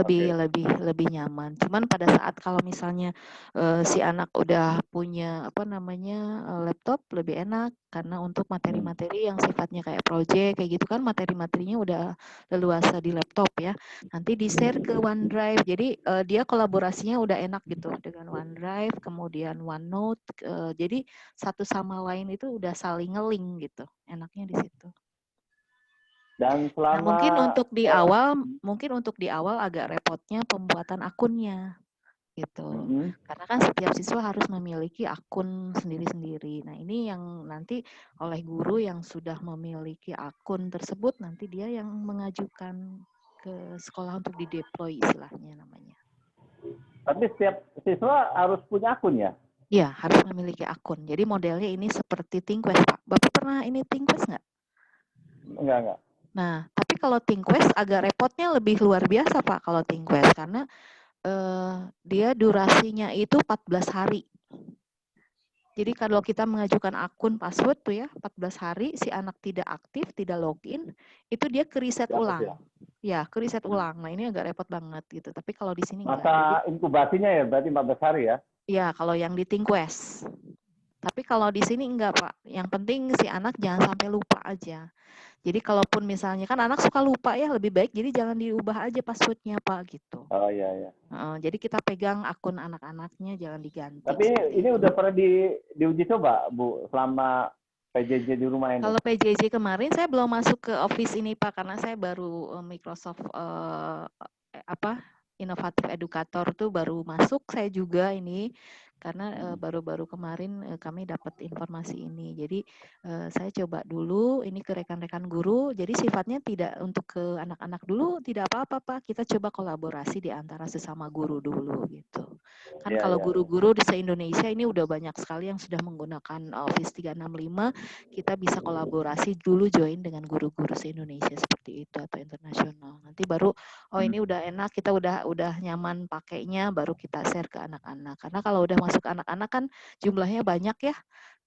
Speaker 3: lebih nyaman. Cuman pada saat kalau misalnya si anak udah punya laptop lebih enak karena untuk materi-materi yang sifatnya kayak project kayak gitu kan materi-materinya udah leluasa di laptop ya. Nanti di-share ke OneDrive. Jadi dia kolaborasinya udah enak gitu dengan OneDrive, kemudian OneNote. Jadi satu sama lain itu udah saling nge-link gitu. Enaknya di situ.
Speaker 4: Dan selama
Speaker 3: mungkin untuk di awal agak repotnya pembuatan akunnya gitu. Karena kan setiap siswa harus memiliki akun sendiri-sendiri. Nah, ini yang nanti oleh guru yang sudah memiliki akun tersebut nanti dia yang mengajukan ke sekolah untuk dideploy istilahnya namanya.
Speaker 4: Tapi setiap siswa harus punya akun ya?
Speaker 3: Iya, harus memiliki akun. Jadi modelnya ini seperti ThinkQuest, Pak. Bapak pernah ini ThinkQuest nggak?
Speaker 4: Enggak.
Speaker 3: Nah, tapi kalau ThinkQuest agak repotnya lebih luar biasa Pak kalau ThinkQuest karena dia durasinya itu 14 hari. Jadi kalau kita mengajukan akun password tuh ya 14 hari si anak tidak aktif, tidak login, itu dia ke-reset ulang. Ya, ke-reset ulang. Nah, ini agak repot banget gitu. Tapi kalau di sini enggak.
Speaker 4: Masa inkubasinya ya berarti 14 hari ya?
Speaker 3: Iya, kalau yang di ThinkQuest. Tapi kalau di sini enggak, Pak. Yang penting si anak jangan sampai lupa aja. Jadi kalaupun misalnya kan anak suka lupa ya, lebih baik jadi jangan diubah aja passwordnya Pak gitu.
Speaker 4: Oh iya.
Speaker 3: Jadi kita pegang akun anak-anaknya jangan diganti.
Speaker 4: Tapi ini udah pernah diuji coba Bu selama PJJ di rumah ini?
Speaker 3: Kalau PJJ kemarin saya belum masuk ke Office ini Pak karena saya baru Microsoft inovatif edukator tuh baru masuk saya juga ini karena baru-baru kemarin kami dapat informasi ini. Jadi saya coba dulu ini ke rekan-rekan guru. Jadi sifatnya tidak untuk ke anak-anak dulu, tidak apa-apa Pak. Kita coba kolaborasi di antara sesama guru dulu gitu. Kan kalau guru-guru di se-Indonesia ini udah banyak sekali yang sudah menggunakan Office 365. Kita bisa kolaborasi dulu join dengan guru-guru se-Indonesia seperti itu atau internasional. Nanti baru ini udah enak, kita udah nyaman pakainya, baru kita share ke anak-anak. Karena kalau udah masuk anak-anak kan jumlahnya banyak ya.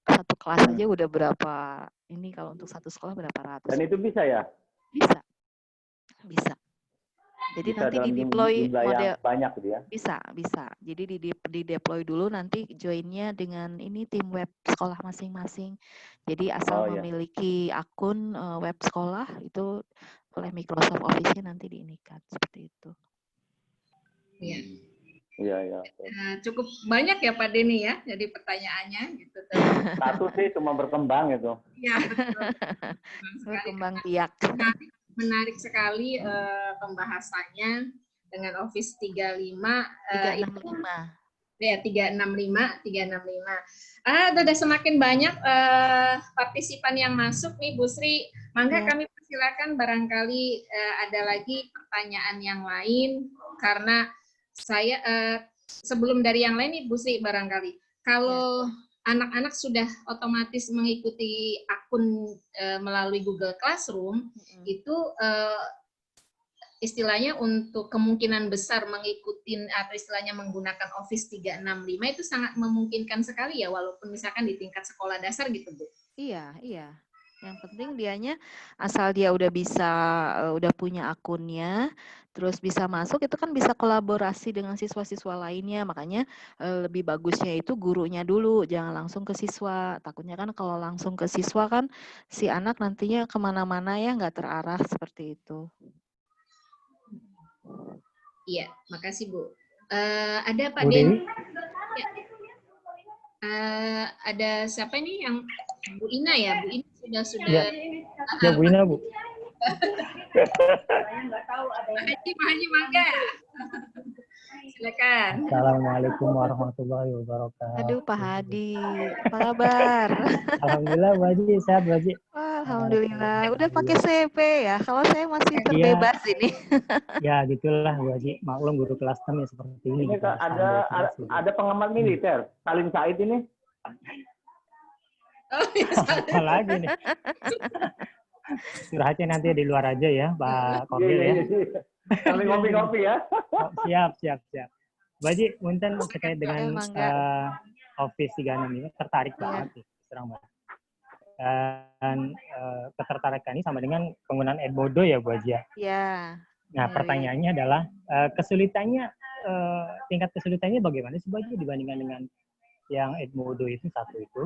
Speaker 3: Satu kelas aja udah berapa, ini kalau untuk satu sekolah berapa ratus.
Speaker 4: Dan itu bisa ya?
Speaker 3: Bisa. Jadi
Speaker 4: Bisa
Speaker 3: nanti
Speaker 4: dalam
Speaker 3: di deploy
Speaker 4: jumlah
Speaker 3: model,
Speaker 4: yang banyak gitu ya?
Speaker 3: bisa. Jadi di deploy dulu, nanti joinnya dengan ini tim web sekolah masing-masing. Jadi asal
Speaker 4: Oh, ya.
Speaker 3: memiliki akun web sekolah itu oleh Microsoft Office-nya nanti diinikan seperti itu.
Speaker 2: Iya.
Speaker 4: Iya.
Speaker 2: Cukup banyak ya Pak Denny ya, jadi pertanyaannya gitu.
Speaker 4: Satu sih cuma berkembang itu.
Speaker 2: Iya, betul.
Speaker 3: Berkembang biak.
Speaker 2: Menarik sekali pembahasannya dengan Office 35.
Speaker 3: 365.
Speaker 2: Ya, 365. Sudah semakin banyak partisipan yang masuk nih Bu Sri. Mangga kami persilakan, barangkali ada lagi pertanyaan yang lain, karena saya sebelum dari yang lain nih Bu Sri, barangkali kalau anak-anak sudah otomatis mengikuti akun melalui Google Classroom, itu istilahnya untuk kemungkinan besar mengikuti atau istilahnya menggunakan Office 365 itu sangat memungkinkan sekali ya, walaupun misalkan di tingkat sekolah dasar gitu Bu.
Speaker 3: Iya. Yang penting dianya asal dia udah bisa, udah punya akunnya, terus bisa masuk, itu kan bisa kolaborasi dengan siswa-siswa lainnya. Makanya lebih bagusnya itu gurunya dulu, jangan langsung ke siswa. Takutnya kan kalau langsung ke siswa kan si anak nantinya kemana-mana ya, nggak terarah seperti itu.
Speaker 2: Iya, makasih Bu. Ada Pak Den. Ada siapa nih yang Bu Ina ya? Bu Ina sudah.
Speaker 5: Ya Bu Ina Bu.
Speaker 2: Pak Haji mangga. Silakan.
Speaker 5: Assalamualaikum warahmatullahi wabarakatuh.
Speaker 3: Aduh Pak Hadi, apa kabar?
Speaker 5: Alhamdulillah Bu Haji, sehat Bu Haji.
Speaker 3: Alhamdulillah, udah pakai CP ya. Kalau saya masih terbebas ini.
Speaker 5: Ya gitulah Bu Haji, maklum guru kelas 6 ya seperti ini.
Speaker 4: Ini ada pengamat militer, Salim Said ini.
Speaker 5: Apa lagi nih? Curhatnya nanti di luar aja ya, Pak Koril ya.
Speaker 4: Sambil ngopi-ngopi ya.
Speaker 5: Siap. Bu Haji, punten terkait dengan Office 365 tertarik banget, serang banget. Dan ketertarikan ini sama dengan penggunaan Edmodo ya Bu Haji.
Speaker 3: Ya.
Speaker 5: Nah pertanyaannya adalah kesulitannya, tingkat kesulitannya bagaimana sih Bu Haji dibandingkan dengan yang Edmodo itu satu itu.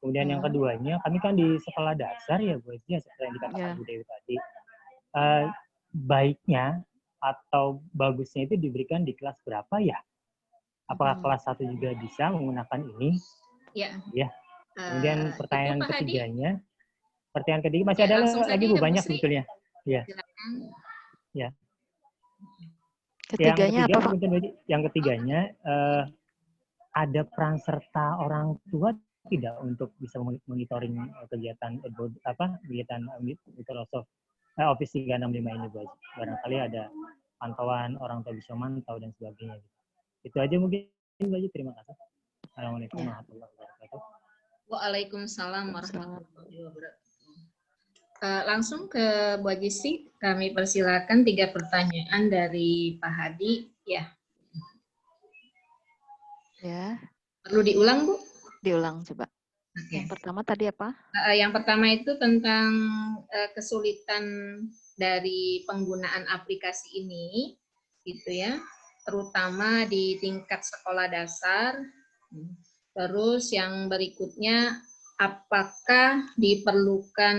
Speaker 5: Kemudian yang keduanya, kami kan di sekolah dasar ya Bu Haji, seperti yang dikatakan Bu Dewi tadi. Baiknya atau bagusnya itu diberikan di kelas berapa ya? Apakah kelas 1 juga bisa menggunakan ini? Ya. Kemudian pertanyaan ketiganya, masih ada lagi Bu, banyak sebetulnya. Ya. Ya.
Speaker 3: Ketiganya apa Pak?
Speaker 5: Yang ketiganya, ada peran serta orang tua tidak untuk bisa monitoring kegiatan Microsoft Office 365 ini Bu Haji. Barangkali ada pantauan orang tua bisa mantau dan sebagainya. Itu aja mungkin Bu Haji, terima kasih. Assalamualaikum warahmatullahi wabarakatuh.
Speaker 2: Waalaikumsalam warahmatullahi wabarakatuh. Langsung ke Bu Haji Sri, kami persilakan 3 pertanyaan dari Pak Hadi. Ya. Perlu diulang Bu?
Speaker 3: Diulang coba. Yang pertama tadi apa?
Speaker 2: Yang pertama itu tentang kesulitan dari penggunaan aplikasi ini, gitu ya, terutama di tingkat sekolah dasar. Terus yang berikutnya, apakah diperlukan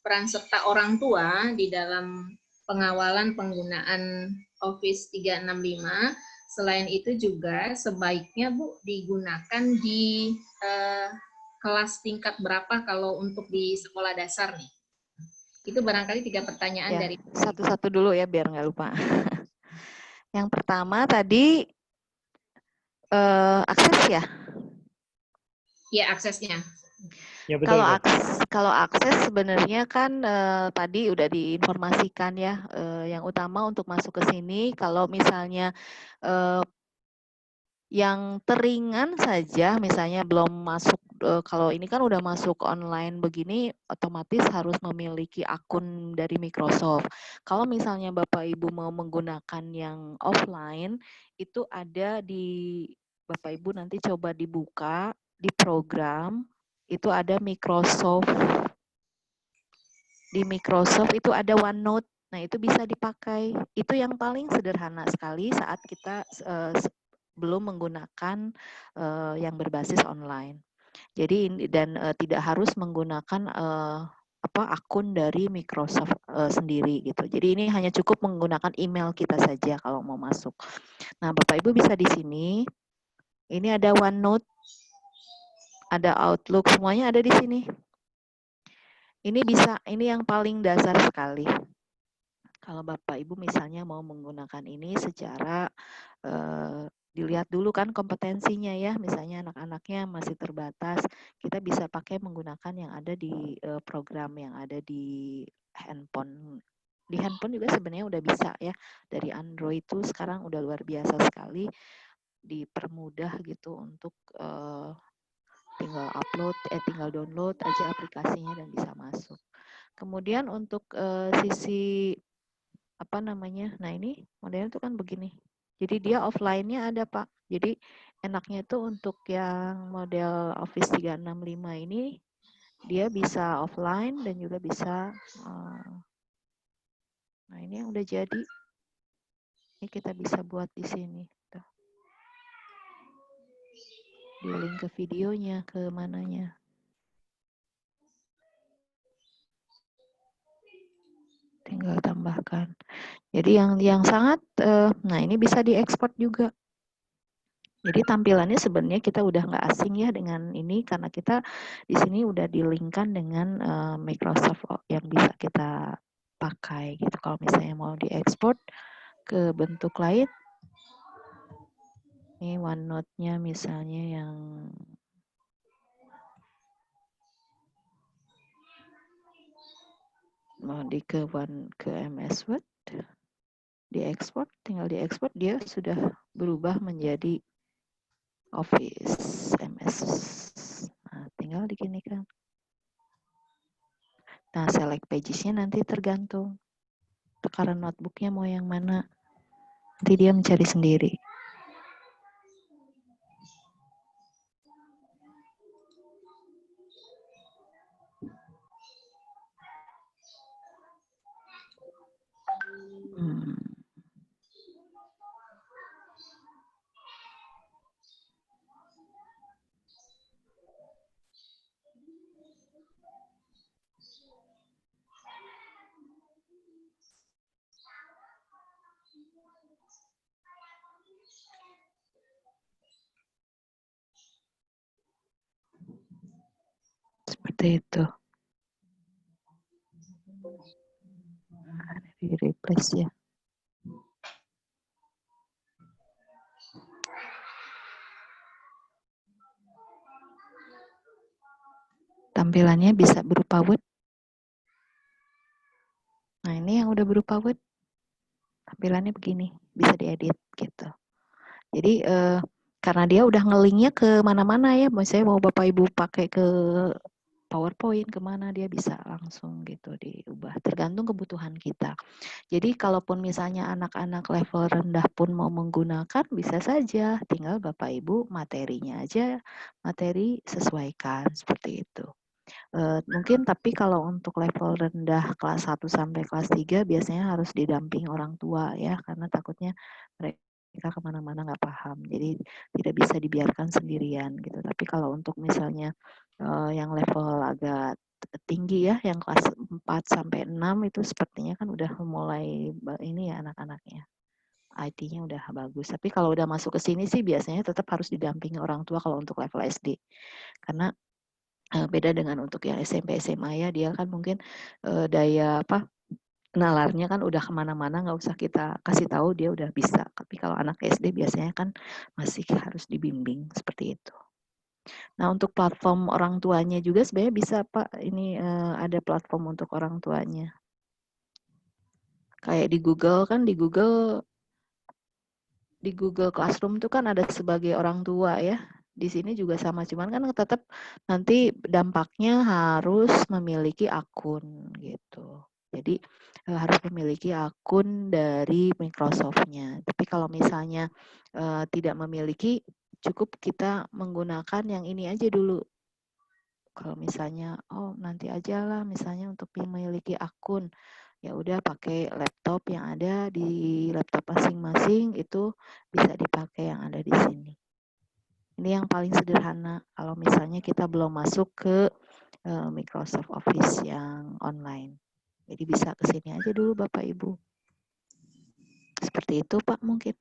Speaker 2: peran serta orang tua di dalam pengawalan penggunaan Office 365? Selain itu juga sebaiknya Bu digunakan di kelas tingkat berapa kalau untuk di sekolah dasar nih? Itu barangkali 3 pertanyaan dari
Speaker 3: satu-satu dulu ya biar nggak lupa. Yang pertama tadi akses ya?
Speaker 2: Iya, aksesnya.
Speaker 5: Ya, betul,
Speaker 3: kalau akses sebenarnya kan tadi udah diinformasikan ya, yang utama untuk masuk ke sini kalau misalnya yang teringan saja, misalnya belum masuk, kalau ini kan udah masuk online begini, otomatis harus memiliki akun dari Microsoft. Kalau misalnya Bapak Ibu mau menggunakan yang offline, itu ada di Bapak Ibu nanti coba dibuka di program, itu ada Microsoft. Di Microsoft itu ada OneNote. Nah, itu bisa dipakai. Itu yang paling sederhana sekali saat kita belum menggunakan yang berbasis online. Jadi dan tidak harus menggunakan akun dari Microsoft sendiri gitu. Jadi ini hanya cukup menggunakan email kita saja kalau mau masuk. Nah, Bapak Ibu bisa di sini. Ini ada OneNote, ada Outlook, semuanya ada di sini. Ini yang paling dasar sekali. Kalau Bapak Ibu misalnya mau menggunakan ini secara dilihat dulu kan kompetensinya ya, misalnya anak-anaknya masih terbatas, kita bisa pakai menggunakan yang ada di program yang ada di handphone. Di handphone juga sebenarnya udah bisa ya, dari Android itu sekarang udah luar biasa sekali, dipermudah gitu untuk tinggal tinggal download aja aplikasinya dan bisa masuk. Kemudian untuk sisi nah ini modelnya tuh kan begini. Jadi dia offline-nya ada Pak. Jadi enaknya tuh untuk yang model Office 365 ini dia bisa offline dan juga bisa nah ini yang udah jadi. Ini kita bisa buat di sini. Tuh. Di link ke videonya, ke mananya. Tinggal tambahkan. Jadi yang sangat, nah ini bisa diekspor juga. Jadi tampilannya sebenarnya kita udah nggak asing ya dengan ini karena kita di sini udah di-link-kan dengan Microsoft yang bisa kita pakai gitu. Kalau misalnya mau diekspor ke bentuk lain, ini OneNote-nya misalnya yang mau ke MS Word, diekspor, tinggal diekspor dia sudah berubah menjadi Office MS. Nah, tinggal diginikan. Nah, select pages-nya nanti tergantung. Karena notebook-nya mau yang mana. Nanti dia mencari sendiri. Seperti itu. Ada di replace ya. Tampilannya bisa berupa Word. Nah, ini yang udah berupa Word. Tampilannya begini, bisa diedit gitu. Jadi karena dia udah nge-linknya ke mana-mana ya, misalnya mau Bapak Ibu pakai ke PowerPoint kemana dia bisa langsung gitu diubah, tergantung kebutuhan kita. Jadi kalaupun misalnya anak-anak level rendah pun mau menggunakan bisa saja, tinggal Bapak Ibu materinya aja, materi sesuaikan seperti itu. Mungkin tapi kalau untuk level rendah kelas 1 sampai kelas 3 biasanya harus didamping orang tua ya, karena takutnya mereka kemana-mana nggak paham, jadi tidak bisa dibiarkan sendirian gitu. Tapi kalau untuk misalnya yang level agak tinggi ya, yang kelas 4 sampai 6 itu sepertinya kan udah mulai ini ya anak-anaknya. IT-nya udah bagus. Tapi kalau udah masuk ke sini sih biasanya tetap harus didampingi orang tua kalau untuk level SD. Karena beda dengan untuk yang SMP SMA ya, dia kan mungkin daya nalarnya kan udah kemana-mana, nggak usah kita kasih tahu dia udah bisa. Tapi kalau anak SD biasanya kan masih harus dibimbing seperti itu. Nah, untuk platform orang tuanya juga sebenarnya bisa Pak, ini ada platform untuk orang tuanya. Kayak di Google kan, di Google Classroom itu kan ada sebagai orang tua ya. Di sini juga sama, cuman kan tetap nanti dampaknya harus memiliki akun gitu. Jadi harus memiliki akun dari Microsoft-nya. Tapi kalau misalnya tidak memiliki, cukup kita menggunakan yang ini aja dulu. Kalau misalnya, oh nanti aja lah misalnya untuk memiliki akun, ya udah pakai laptop yang ada di laptop masing-masing, itu bisa dipakai yang ada di sini. Ini yang paling sederhana kalau misalnya kita belum masuk ke Microsoft Office yang online. Jadi bisa ke sini aja dulu Bapak Ibu. Seperti itu Pak mungkin.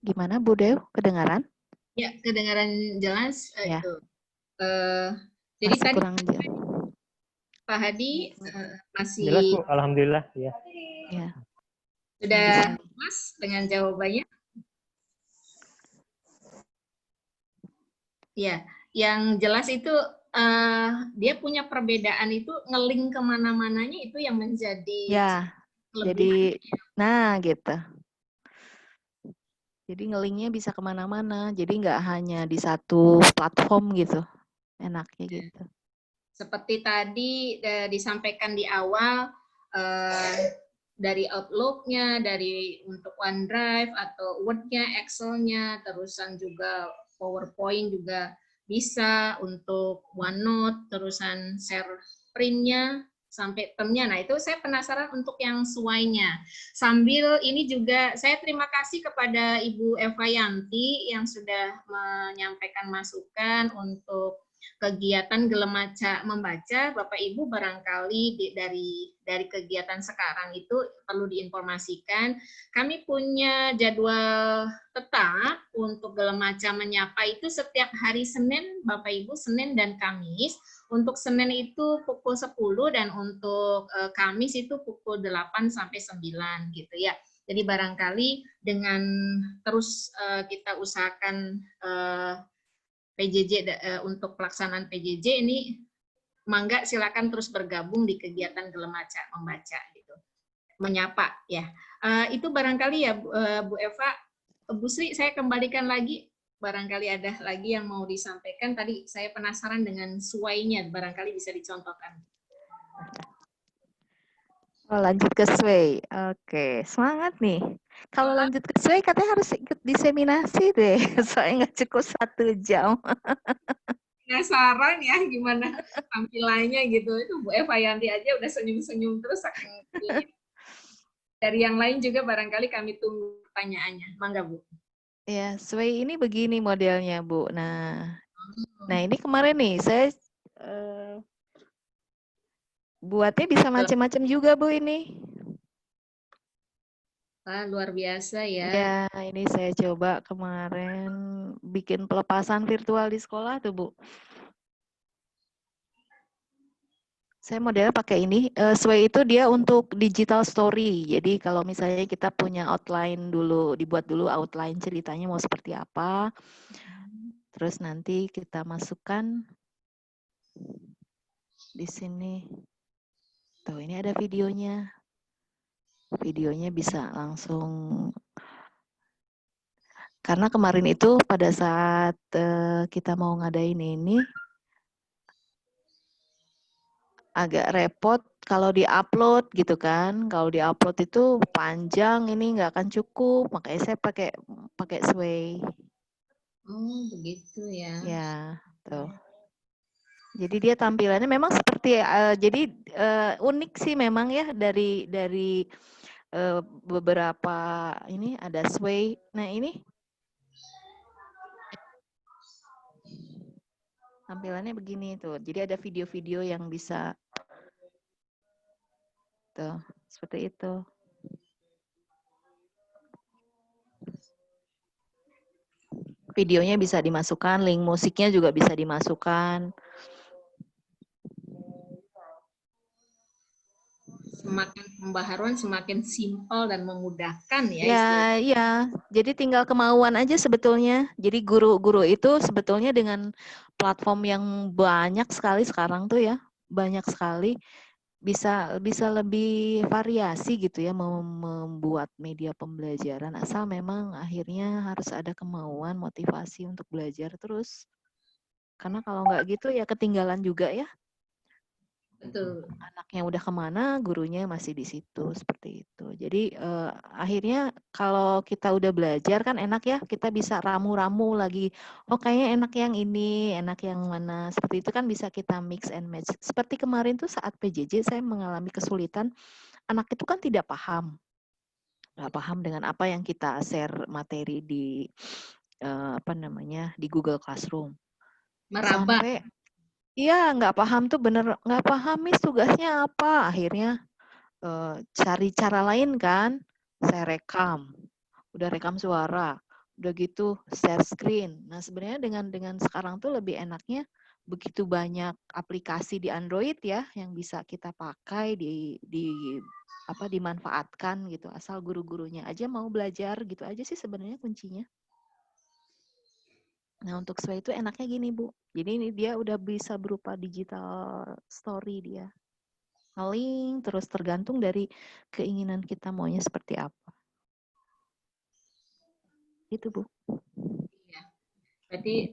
Speaker 3: Gimana Bu Dew? Kedengaran?
Speaker 2: Ya, kedengaran jelas.
Speaker 3: Ya.
Speaker 2: Itu. Jadi
Speaker 3: masih
Speaker 2: tadi
Speaker 3: kurang jelas.
Speaker 2: Pak Hadi masih
Speaker 5: jelas Bu, alhamdulillah ya.
Speaker 3: Ya.
Speaker 2: Sudah puas dengan jawabannya? Ya, yang jelas itu dia punya perbedaan itu ngeling kemana-mananya itu yang menjadi
Speaker 3: ya. Jadi, nah gitu. Jadi ngelingnya bisa kemana-mana. Jadi nggak hanya di satu platform gitu. Enaknya gitu.
Speaker 2: Seperti tadi disampaikan di awal, dari Outlook-nya, dari untuk OneDrive atau Word-nya, Excel-nya, terusan juga PowerPoint juga bisa, untuk OneNote, terusan share print-nya, sampai term-nya. Nah, itu saya penasaran untuk yang SWAY-nya. Sambil ini juga saya terima kasih kepada Ibu Eva Yanti yang sudah menyampaikan masukan untuk kegiatan Gelemaca Membaca. Bapak Ibu barangkali dari kegiatan sekarang itu perlu diinformasikan. Kami punya jadwal tetap untuk Gelemaca Menyapa itu setiap hari Senin, Bapak Ibu, Senin dan Kamis. Untuk Senin itu pukul 10 dan untuk Kamis itu pukul 8 sampai 9 gitu ya. Jadi barangkali dengan terus kita usahakan PJJ untuk pelaksanaan PJJ ini, mangga silakan terus bergabung di kegiatan Gelemaca Membaca gitu, menyapa ya. Itu barangkali ya Bu Eva, Bu Sri, saya kembalikan lagi, barangkali ada lagi yang mau disampaikan. Tadi saya penasaran dengan SWAY-nya, barangkali bisa dicontohkan.
Speaker 3: Oh, lanjut ke SWAY. Oke, semangat nih. Kalau lanjut ke SWAY katanya harus ikut diseminasi deh, soalnya nggak cukup 1 jam.
Speaker 2: Penasaran ya gimana tampilannya gitu. Itu Bu Eva Yanti aja udah senyum-senyum terus. Dari yang lain juga barangkali kami tunggu pertanyaannya. Mangga Bu.
Speaker 3: Ya, SWAY ini begini modelnya Bu. Nah ini kemarin nih saya buatnya bisa macam-macam juga Bu ini.
Speaker 2: Wah, luar biasa ya.
Speaker 3: Ya, ini saya coba kemarin bikin pelepasan virtual di sekolah tuh Bu. Saya modelnya pakai ini. SWAY itu dia untuk digital story. Jadi kalau misalnya kita punya outline dulu, dibuat dulu outline ceritanya mau seperti apa. Terus nanti kita masukkan di sini. Tuh, ini ada videonya. Videonya bisa langsung. Karena kemarin itu pada saat kita mau ngadain ini, agak repot kalau di-upload gitu kan. Kalau di-upload itu panjang, ini nggak akan cukup. Makanya saya pakai SWAY.
Speaker 2: Oh, begitu ya.
Speaker 3: Ya, tuh. Jadi dia tampilannya memang seperti jadi unik sih memang ya dari beberapa ini ada SWAY. Nah, ini tampilannya begini tuh. Jadi ada video-video yang bisa tuh, seperti itu. Videonya bisa dimasukkan, link musiknya juga bisa dimasukkan.
Speaker 2: Semakin pembaharuan semakin simpel dan memudahkan ya.
Speaker 3: Ya. Jadi tinggal kemauan aja sebetulnya. Jadi guru-guru itu sebetulnya dengan platform yang banyak sekali sekarang tuh ya, banyak sekali bisa lebih variasi gitu ya membuat media pembelajaran, asal memang akhirnya harus ada kemauan, motivasi untuk belajar terus. Karena kalau nggak gitu ya ketinggalan juga ya.
Speaker 2: Betul.
Speaker 3: Anaknya udah kemana, gurunya masih di situ, seperti itu. Jadi akhirnya kalau kita udah belajar kan enak ya, kita bisa ramu-ramu lagi. Oh kayaknya enak yang ini, enak yang mana. Seperti itu kan bisa kita mix and match. Seperti kemarin tuh saat PJJ saya mengalami kesulitan, anak itu kan tidak paham. Nggak paham dengan apa yang kita share materi di di Google Classroom.
Speaker 2: Meraba.
Speaker 3: Sampai iya, nggak paham tuh bener, nggak paham Miss tugasnya apa. Akhirnya cari cara lain kan, saya rekam. Udah rekam suara, udah gitu share screen. Nah sebenarnya dengan sekarang tuh lebih enaknya begitu banyak aplikasi di Android ya yang bisa kita pakai dimanfaatkan gitu. Asal guru-gurunya aja mau belajar gitu aja sih sebenarnya kuncinya. Nah, untuk SWAY itu enaknya gini, Bu. Jadi ini dia udah bisa berupa digital story dia. Link terus tergantung dari keinginan kita maunya seperti apa. Itu, Bu.
Speaker 2: Iya. Berarti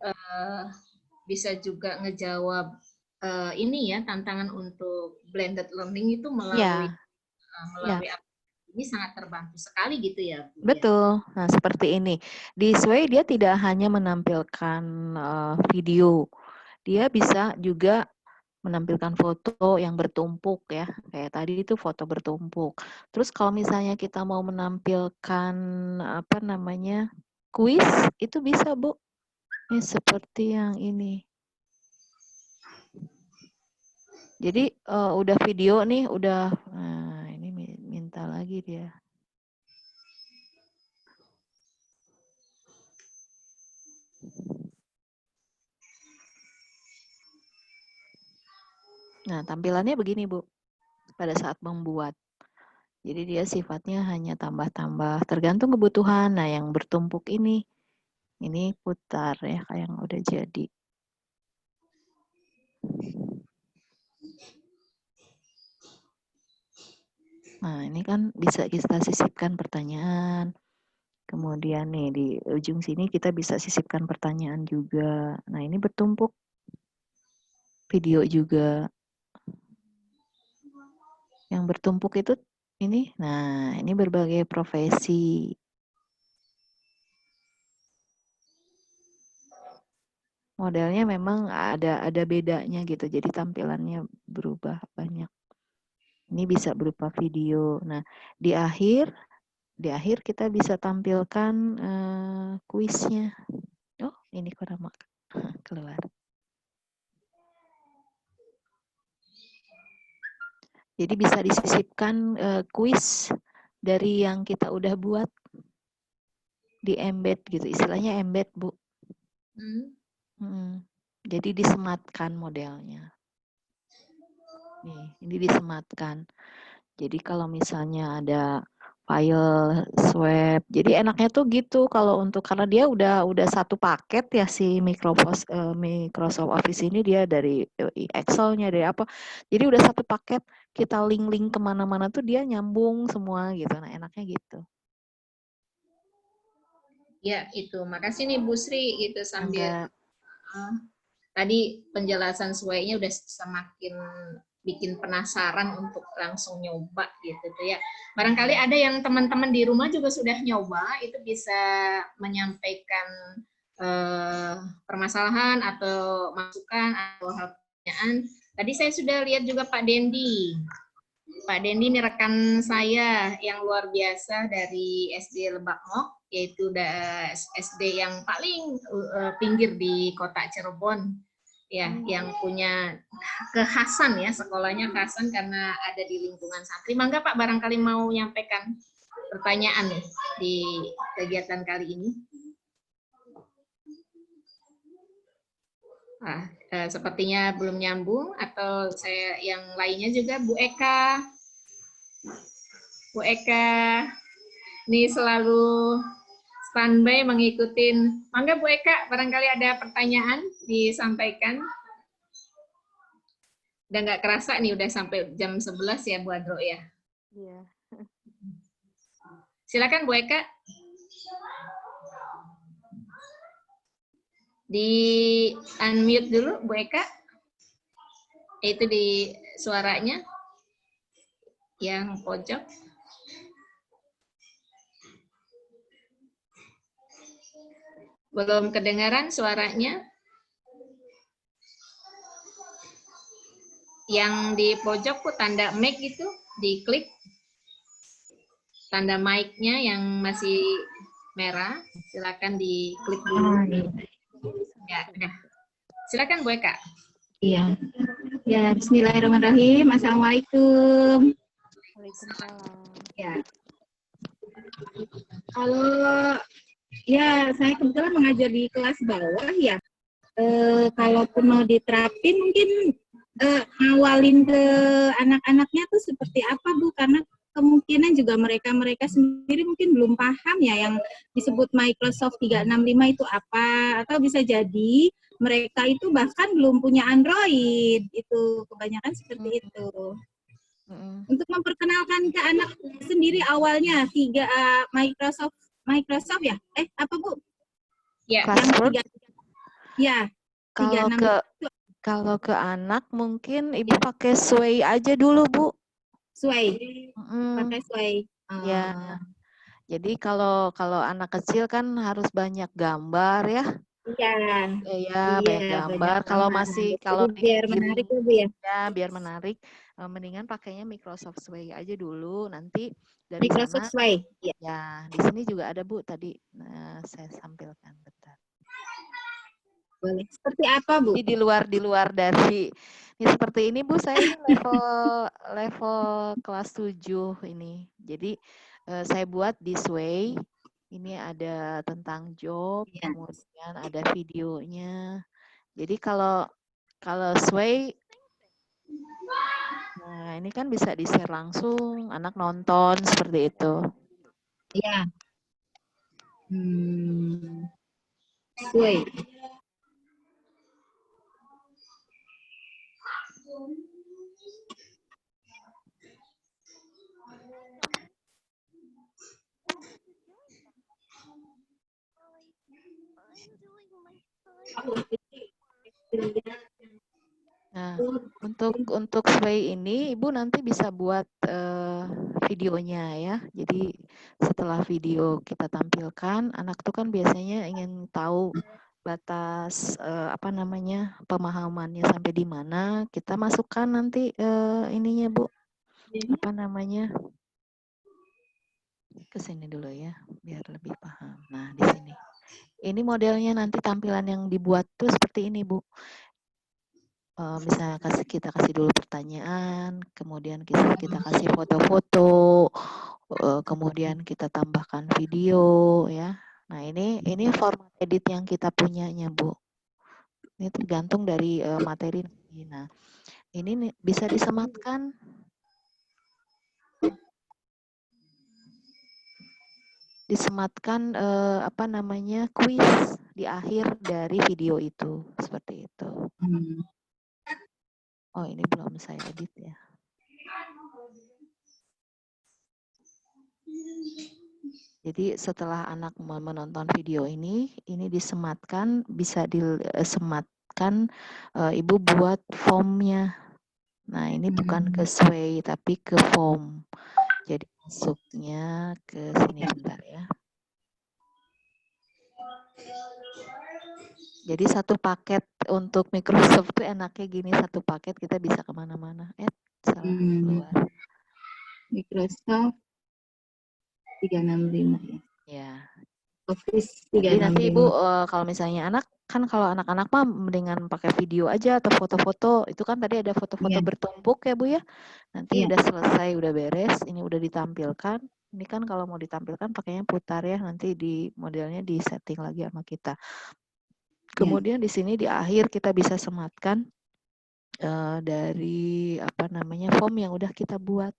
Speaker 2: bisa juga ngejawab ini ya, tantangan untuk blended learning itu melalui ini sangat terbantu sekali gitu ya, Bu.
Speaker 3: Betul. Nah, seperti ini. Di SWAY dia tidak hanya menampilkan video. Dia bisa juga menampilkan foto yang bertumpuk ya. Kayak tadi itu foto bertumpuk. Terus kalau misalnya kita mau menampilkan kuis, itu bisa, Bu. Ini seperti yang ini. Jadi udah video nih, udah ini minta lagi dia. Nah, tampilannya begini, Bu. Pada saat membuat. Jadi dia sifatnya hanya tambah-tambah tergantung kebutuhan. Nah, yang bertumpuk ini putar ya, kayak yang udah jadi. Nah, ini kan bisa kita sisipkan pertanyaan. Kemudian nih di ujung sini kita bisa sisipkan pertanyaan juga. Nah, ini bertumpuk. Video juga. Yang bertumpuk itu ini. Nah, ini berbagai profesi. Modelnya memang ada bedanya gitu. Jadi tampilannya berubah banyak. Ini bisa berupa video. Nah, di akhir kita bisa tampilkan kuisnya. Oh, ini kurang keluar. Jadi bisa disisipkan kuis dari yang kita udah buat di embed gitu. Istilahnya embed, Bu. Jadi disematkan modelnya. Nih, ini disematkan. Jadi kalau misalnya ada file swap, jadi enaknya tuh gitu kalau untuk karena dia udah satu paket ya si Microsoft Office ini dia dari Excel-nya dari apa. Jadi udah satu paket, kita link kemana-mana tuh dia nyambung semua gitu. Nah enaknya gitu.
Speaker 2: Ya itu, makasih nih Bu Sri gitu sambil tadi penjelasan SWAY-nya udah semakin bikin penasaran untuk langsung nyoba gitu tuh ya. Barangkali ada yang teman-teman di rumah juga sudah nyoba, itu bisa menyampaikan permasalahan atau masukan atau hal pertanyaan. Tadi saya sudah lihat juga Pak Dendi. Pak Dendi ini rekan saya yang luar biasa dari SD Lebak Mok, yaitu SD yang paling pinggir di kota Cirebon. Ya, yang punya kekhasan ya, sekolahnya kekhasan karena ada di lingkungan santri. Mangga Pak, barangkali mau menyampaikan pertanyaan nih di kegiatan kali ini. Sepertinya belum nyambung, atau saya yang lainnya juga. Bu Eka, ini selalu standby mengikuti. Mangga Bu Eka, barangkali ada pertanyaan disampaikan. Udah nggak kerasa nih, udah sampai jam 11 ya Bu Adro ya.
Speaker 3: Iya.
Speaker 2: Silakan Bu Eka. Di unmute dulu Bu Eka. Itu di suaranya yang pojok. Belum kedengaran suaranya? Yang di pojok tuh tanda mic itu, diklik. Tanda mic-nya yang masih merah, silakan diklik dulu. Ya, udah. Silakan Bu Eka.
Speaker 6: Iya. Ya, bismillahirrahmanirrahim. Assalamualaikum.
Speaker 3: Waalaikumsalam.
Speaker 6: Ya. Kalau ya saya kebetulan mengajar di kelas bawah ya. Kalaupun mau diterapin mungkin ngawalin ke anak-anaknya tuh seperti apa Bu? Karena kemungkinan juga mereka sendiri mungkin belum paham ya yang disebut Microsoft 365 itu apa, atau bisa jadi mereka itu bahkan belum punya Android, itu kebanyakan seperti itu. Untuk memperkenalkan ke anak sendiri awalnya Microsoft ya? Apa Bu?
Speaker 2: Ya,
Speaker 3: Password.
Speaker 6: Ya.
Speaker 3: Kalau ke anak mungkin Ibu pakai Sway aja dulu, Bu.
Speaker 6: Sway. Pakai Sway.
Speaker 3: Ya. Jadi kalau anak kecil kan harus banyak gambar ya. Iya, banyak gambar. Kalau masih
Speaker 6: biar menarik ya Bu ya.
Speaker 3: Ya, biar menarik. Mendingan pakainya Microsoft Sway aja dulu. Nanti dari
Speaker 6: Microsoft
Speaker 3: sana.
Speaker 6: Sway.
Speaker 3: Ya, di sini juga ada Bu tadi. Saya tampilkan bentar.
Speaker 6: Boleh. Seperti apa Bu?
Speaker 3: Ini di luar dari ini seperti ini Bu. Saya ini level kelas 7 ini. Jadi saya buat di Sway. Ini ada tentang job, kemudian ada videonya. Jadi kalau Sway, nah ini kan bisa di-share langsung, anak nonton seperti itu.
Speaker 6: Iya. Sway.
Speaker 3: Nah, untuk Sway ini Ibu nanti bisa buat videonya ya. Jadi setelah video kita tampilkan, anak tuh kan biasanya ingin tahu batas pemahamannya sampai di mana. Kita masukkan nanti ininya Bu. Ke sini dulu ya, biar lebih paham. Nah, di sini. Ini modelnya nanti tampilan yang dibuat tuh seperti ini, Bu. Misalnya kita kasih dulu pertanyaan, kemudian kita kasih foto-foto, kemudian kita tambahkan video ya. Nah, ini format edit yang kita punyanya, Bu. Ini tergantung dari materi. Nah, ini bisa disematkan. Kuis di akhir dari video itu, seperti itu. Oh, ini belum saya edit ya. Jadi setelah anak menonton video ini disematkan, bisa disematkan Ibu buat formnya. Nah, ini bukan ke Sway tapi ke form. Jadi masuknya ke sini bentar ya. Jadi satu paket untuk Microsoft tuh enaknya gini, satu paket kita bisa kemana-mana. Salah keluar.
Speaker 6: Microsoft 365 ya.
Speaker 3: Ya.
Speaker 6: Office 365.
Speaker 3: Jadi nanti Ibu kalau misalnya kalau anak-anak mah mendingan pakai video aja atau foto-foto. Itu kan tadi ada foto-foto bertumpuk ya Bu ya. Nanti udah selesai, udah beres, ini udah ditampilkan. Ini kan kalau mau ditampilkan pakainya putar ya, nanti di modelnya di setting lagi sama kita. Kemudian di sini di akhir kita bisa sematkan dari form yang udah kita buat.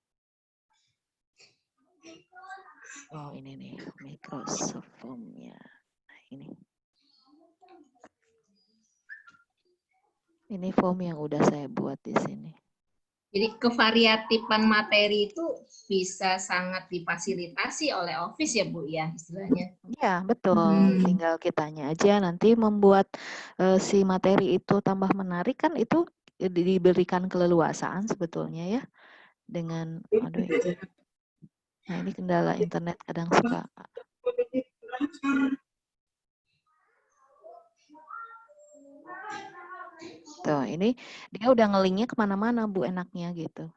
Speaker 3: Oh, ini nih Microsoft Form-nya. Nah, ini. Ini form yang udah saya buat di sini.
Speaker 2: Jadi kevariatifan materi itu bisa sangat difasilitasi oleh Office ya Bu ya istilahnya.
Speaker 3: Iya betul, tinggal kitanya aja nanti membuat si materi itu tambah menarik kan itu diberikan keleluasaan sebetulnya ya dengan aduh ini. Nah, ini kendala internet kadang suka. Tuh, ini dia udah ngelingnya kemana-mana Bu enaknya gitu.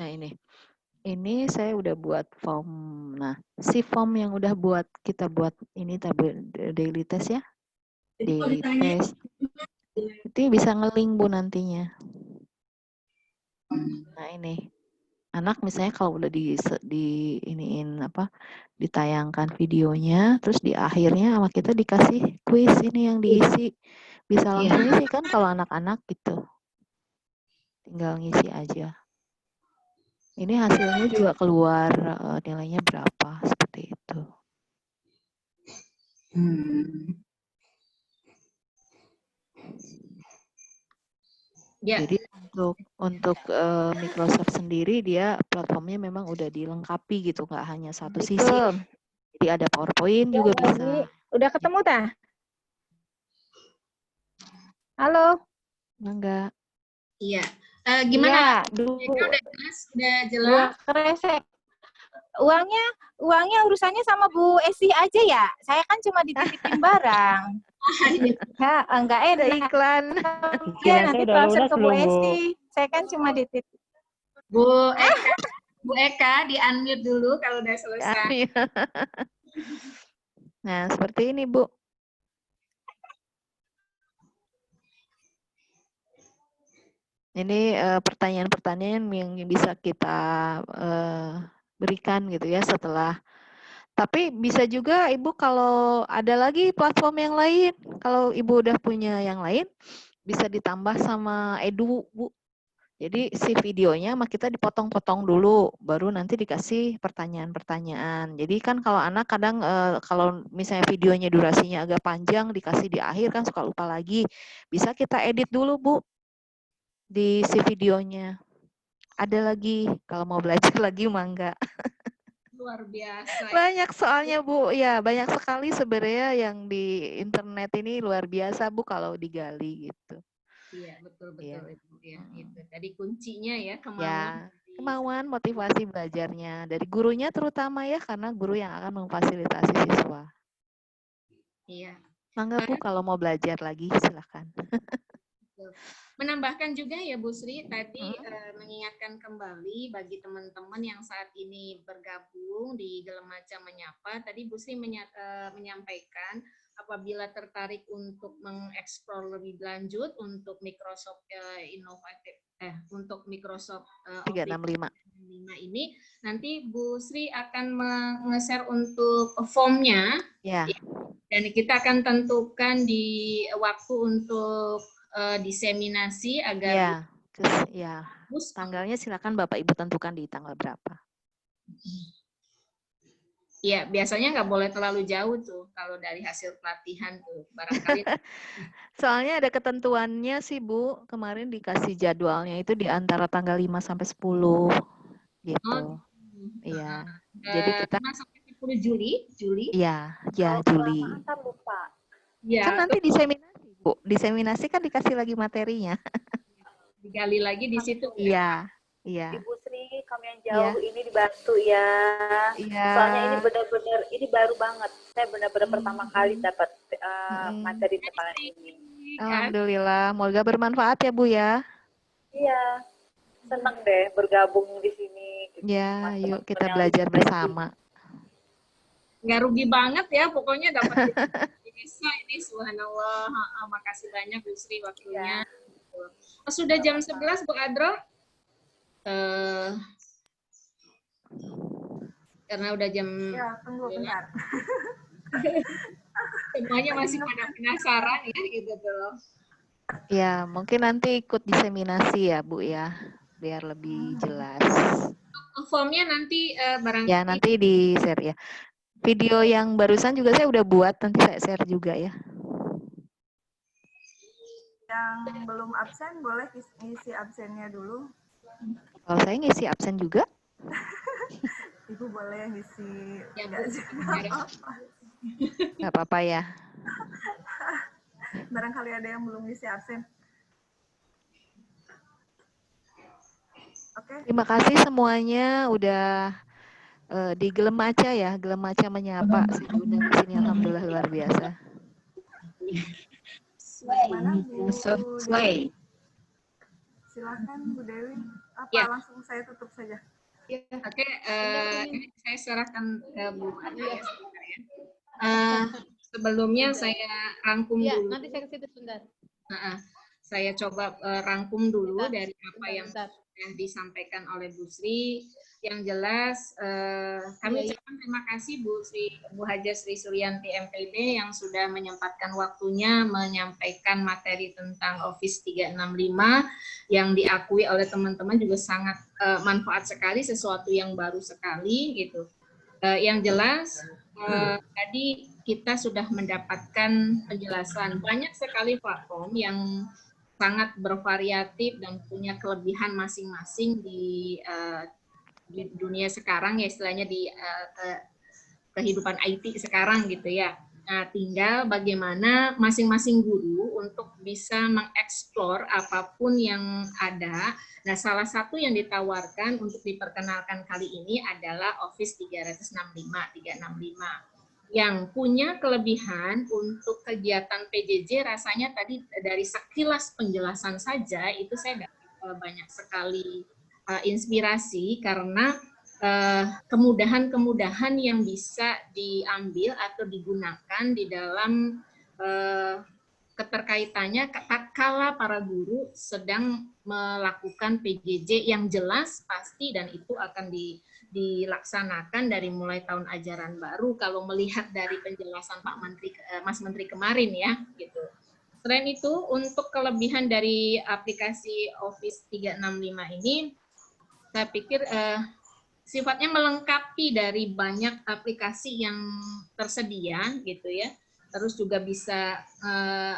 Speaker 3: Nah ini saya udah buat form. Nah, si form yang udah kita buat ini daily test ya. Daily test. Itu bisa ngeling Bu nantinya. Nah, ini. Anak misalnya kalau udah ditayangkan videonya, terus di akhirnya sama kita dikasih quiz ini yang diisi. Bisa langsung isi kan kalau anak-anak gitu. Tinggal ngisi aja. Ini hasilnya juga keluar nilainya berapa seperti itu. Jadi untuk Microsoft sendiri dia platformnya memang udah dilengkapi gitu, nggak hanya satu sisi. Jadi ada PowerPoint juga bisa.
Speaker 7: Udah ketemu tah? Halo?
Speaker 2: Enggak. Iya. Gimana? Udah jelas?
Speaker 7: Kresek. Uangnya urusannya sama Bu Esi aja ya. Saya kan cuma dititipin barang. Ya, enggak ada iklan. Ya, nanti transfer ke Bu Esi. Saya kan cuma dititip.
Speaker 2: Bu Eka di-unmute dulu kalau udah selesai.
Speaker 3: Nah, seperti ini, Bu. Ini pertanyaan-pertanyaan yang bisa kita berikan gitu ya setelah. Tapi bisa juga Ibu kalau ada lagi platform yang lain, kalau Ibu udah punya yang lain, bisa ditambah sama Edu, Bu. Jadi si videonya sama kita dipotong-potong dulu, baru nanti dikasih pertanyaan-pertanyaan. Jadi kan kalau anak kadang kalau misalnya videonya durasinya agak panjang, dikasih di akhir kan suka lupa lagi. Bisa kita edit dulu, Bu. Di si videonya. Ada lagi, kalau mau belajar lagi mangga.
Speaker 2: Luar biasa.
Speaker 3: Banyak soalnya Bu, ya banyak sekali sebenarnya yang di internet ini luar biasa Bu kalau digali gitu.
Speaker 2: Iya, betul ya. Ibu ya. Itu tadi kuncinya ya,
Speaker 3: kemauan. Ya, kemauan motivasi belajarnya dari gurunya terutama ya, karena guru yang akan memfasilitasi siswa.
Speaker 2: Iya.
Speaker 3: Mangga Bu kalau mau belajar lagi silakan.
Speaker 2: Menambahkan juga ya Bu Sri tadi mengingatkan kembali bagi teman-teman yang saat ini bergabung di Gelemaca Menyapa, tadi Bu Sri menyampaikan apabila tertarik untuk mengeksplor lebih lanjut untuk Microsoft untuk Microsoft
Speaker 3: 365
Speaker 2: ini, nanti Bu Sri akan nge-share untuk formnya ya. Dan kita akan tentukan di waktu untuk diseminasi agar
Speaker 3: tanggalnya silakan Bapak Ibu tentukan di tanggal berapa.
Speaker 2: Ya, biasanya nggak boleh terlalu jauh tuh kalau dari hasil pelatihan tuh barangkali.
Speaker 3: Soalnya ada ketentuannya sih Bu, kemarin dikasih jadwalnya itu di antara tanggal 5 sampai 10 gitu. Iya. Jadi kita
Speaker 2: 5 sampai 10 Juli.
Speaker 3: Iya, Juli.
Speaker 7: Lupa.
Speaker 2: Ya,
Speaker 3: kan nanti diseminasi Bu, diseminasi kan dikasih lagi materinya.
Speaker 2: Digali lagi di situ.
Speaker 3: Iya.
Speaker 7: Ibu Sri, kami yang jauh ini dibantu ya. Soalnya ini benar-benar ini baru banget. Saya benar-benar pertama kali dapat materi tentang ini.
Speaker 3: Alhamdulillah, semoga bermanfaat ya Bu ya.
Speaker 7: Iya. Senang deh bergabung di sini.
Speaker 3: Ya, yuk kita belajar bersama.
Speaker 2: Nggak rugi banget ya, pokoknya dapat bisa ini, subhanallah. Makasih banyak Bu Sri waktunya. Ya. Sudah jam 11 Bu Adro. Karena udah jam.
Speaker 1: Ya, tunggu bentar.
Speaker 2: Semuanya masih pada penasaran ya gitu tuh.
Speaker 3: Ya, mungkin nanti ikut diseminasi ya Bu ya, biar lebih jelas.
Speaker 2: Formnya nanti barangkali.
Speaker 3: Ya, nanti di-share ya. Video yang barusan juga saya udah buat, nanti saya share juga ya.
Speaker 1: Yang belum absen boleh isi absennya dulu.
Speaker 3: Kalau saya ngisi absen juga.
Speaker 1: Ibu boleh ngisi
Speaker 2: Ya,
Speaker 1: enggak juga apa-apa.
Speaker 3: Nggak apa-apa ya.
Speaker 1: Barangkali ada yang belum ngisi absen. Oke.
Speaker 3: Terima kasih semuanya udah di Gelemaca ya, Gelemaca menyapa. Saya diundang di sini, alhamdulillah luar biasa.
Speaker 1: Bagaimana Bu Dewi? Silakan Bu Dewi. Apa
Speaker 2: Ya.
Speaker 1: langsung saya tutup saja?
Speaker 2: Oke, ini saya serahkan ke Bu Ade ya. Sebelumnya saya rangkum dulu.
Speaker 8: Nanti saya ke situ sebentar.
Speaker 2: Saya coba rangkum dulu dari apa yang sudah disampaikan oleh Bu Sri. Yang jelas, kami ucapkan terima kasih Bu Haja Sri Suryanti MPD yang sudah menyempatkan waktunya menyampaikan materi tentang Office 365 yang diakui oleh teman-teman juga sangat manfaat sekali, sesuatu yang baru sekali gitu. Yang jelas tadi kita sudah mendapatkan penjelasan banyak sekali platform yang sangat bervariatif dan punya kelebihan masing-masing di dunia sekarang ya, istilahnya di kehidupan IT sekarang gitu ya. Nah, tinggal bagaimana masing-masing guru untuk bisa mengeksplor apapun yang ada. Nah, salah satu yang ditawarkan untuk diperkenalkan kali ini adalah Office 365 yang punya kelebihan untuk kegiatan PJJ. Rasanya tadi dari sekilas penjelasan saja itu saya dapat banyak sekali inspirasi karena kemudahan-kemudahan yang bisa diambil atau digunakan di dalam keterkaitannya tatkala para guru sedang melakukan PJJ yang jelas pasti dan itu akan dilaksanakan dari mulai tahun ajaran baru kalau melihat dari penjelasan Mas Menteri kemarin ya gitu. Selain itu untuk kelebihan dari aplikasi Office 365 ini saya pikir sifatnya melengkapi dari banyak aplikasi yang tersedia gitu ya. Terus juga bisa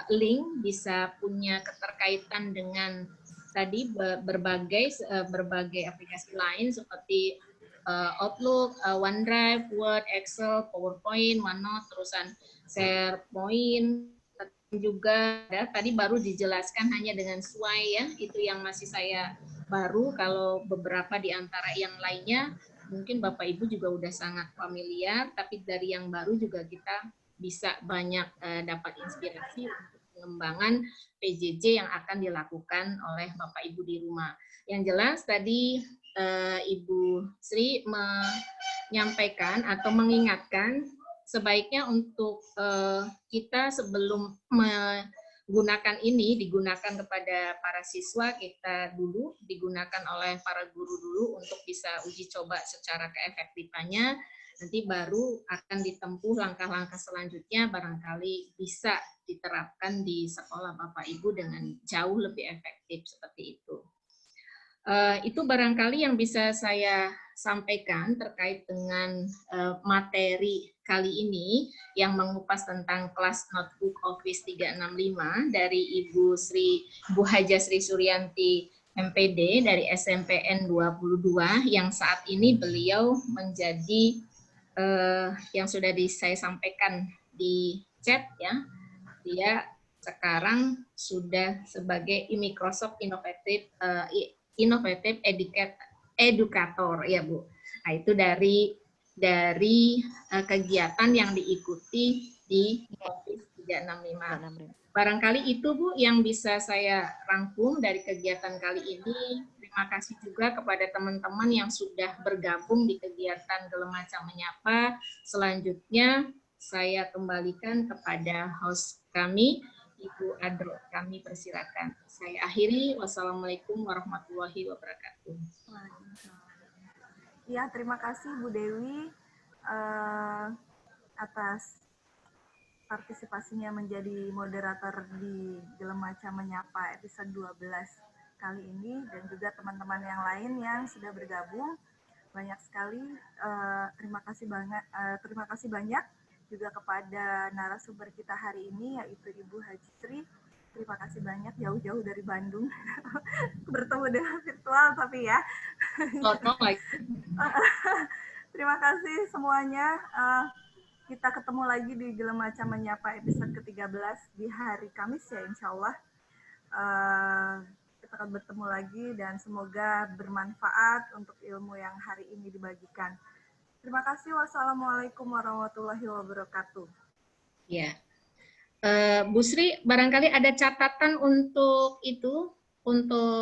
Speaker 2: link, bisa punya keterkaitan dengan tadi berbagai aplikasi lain seperti Outlook, OneDrive, Word, Excel, PowerPoint, OneNote, terusan SharePoint juga ada. Tadi baru dijelaskan hanya dengan Sway ya, itu yang masih saya baru. Kalau beberapa di antara yang lainnya mungkin Bapak Ibu juga udah sangat familiar, tapi dari yang baru juga kita bisa banyak dapat inspirasi untuk pengembangan PJJ yang akan dilakukan oleh Bapak Ibu di rumah. Yang jelas tadi Ibu Sri menyampaikan atau mengingatkan sebaiknya untuk kita sebelum menggunakan ini digunakan kepada para siswa kita dulu, digunakan oleh para guru dulu untuk bisa uji coba secara keefektifannya, nanti baru akan ditempuh langkah-langkah selanjutnya barangkali bisa diterapkan di sekolah Bapak Ibu dengan jauh lebih efektif seperti itu. Itu barangkali yang bisa saya sampaikan terkait dengan materi kali ini yang mengupas tentang kelas notebook Office 365 dari Ibu Haja Sri Suryanti MPD dari SMPN 22 yang saat ini beliau menjadi yang sudah saya sampaikan di chat ya, dia sekarang sudah sebagai Microsoft Innovative Educator ya Bu. Nah itu dari kegiatan yang diikuti di Office 365. Barangkali itu Bu yang bisa saya rangkum dari kegiatan kali ini. Terima kasih juga kepada teman-teman yang sudah bergabung di kegiatan Gelemaca Menyapa. Selanjutnya saya kembalikan kepada host kami, Ibu Adro, kami persilakan. Saya akhiri. Wassalamualaikum warahmatullahi wabarakatuh.
Speaker 1: Ya, terima kasih Bu Dewi atas partisipasinya menjadi moderator di Gelemaca Menyapa episode 12 kali ini dan juga teman-teman yang lain yang sudah bergabung. Banyak sekali. Terima kasih banyak juga kepada narasumber kita hari ini yaitu Ibu Haji Sri Terima kasih banyak jauh-jauh dari Bandung. Bertemu dengan virtual tapi ya. Terima kasih semuanya. Kita ketemu lagi di Gelemaca Menyapa episode ke-13 di hari Kamis ya, insya Allah. Kita akan bertemu lagi dan semoga bermanfaat untuk ilmu yang hari ini dibagikan. Terima kasih. Wassalamualaikum warahmatullahi wabarakatuh.
Speaker 2: Ya. Bu Sri, barangkali ada catatan untuk itu, untuk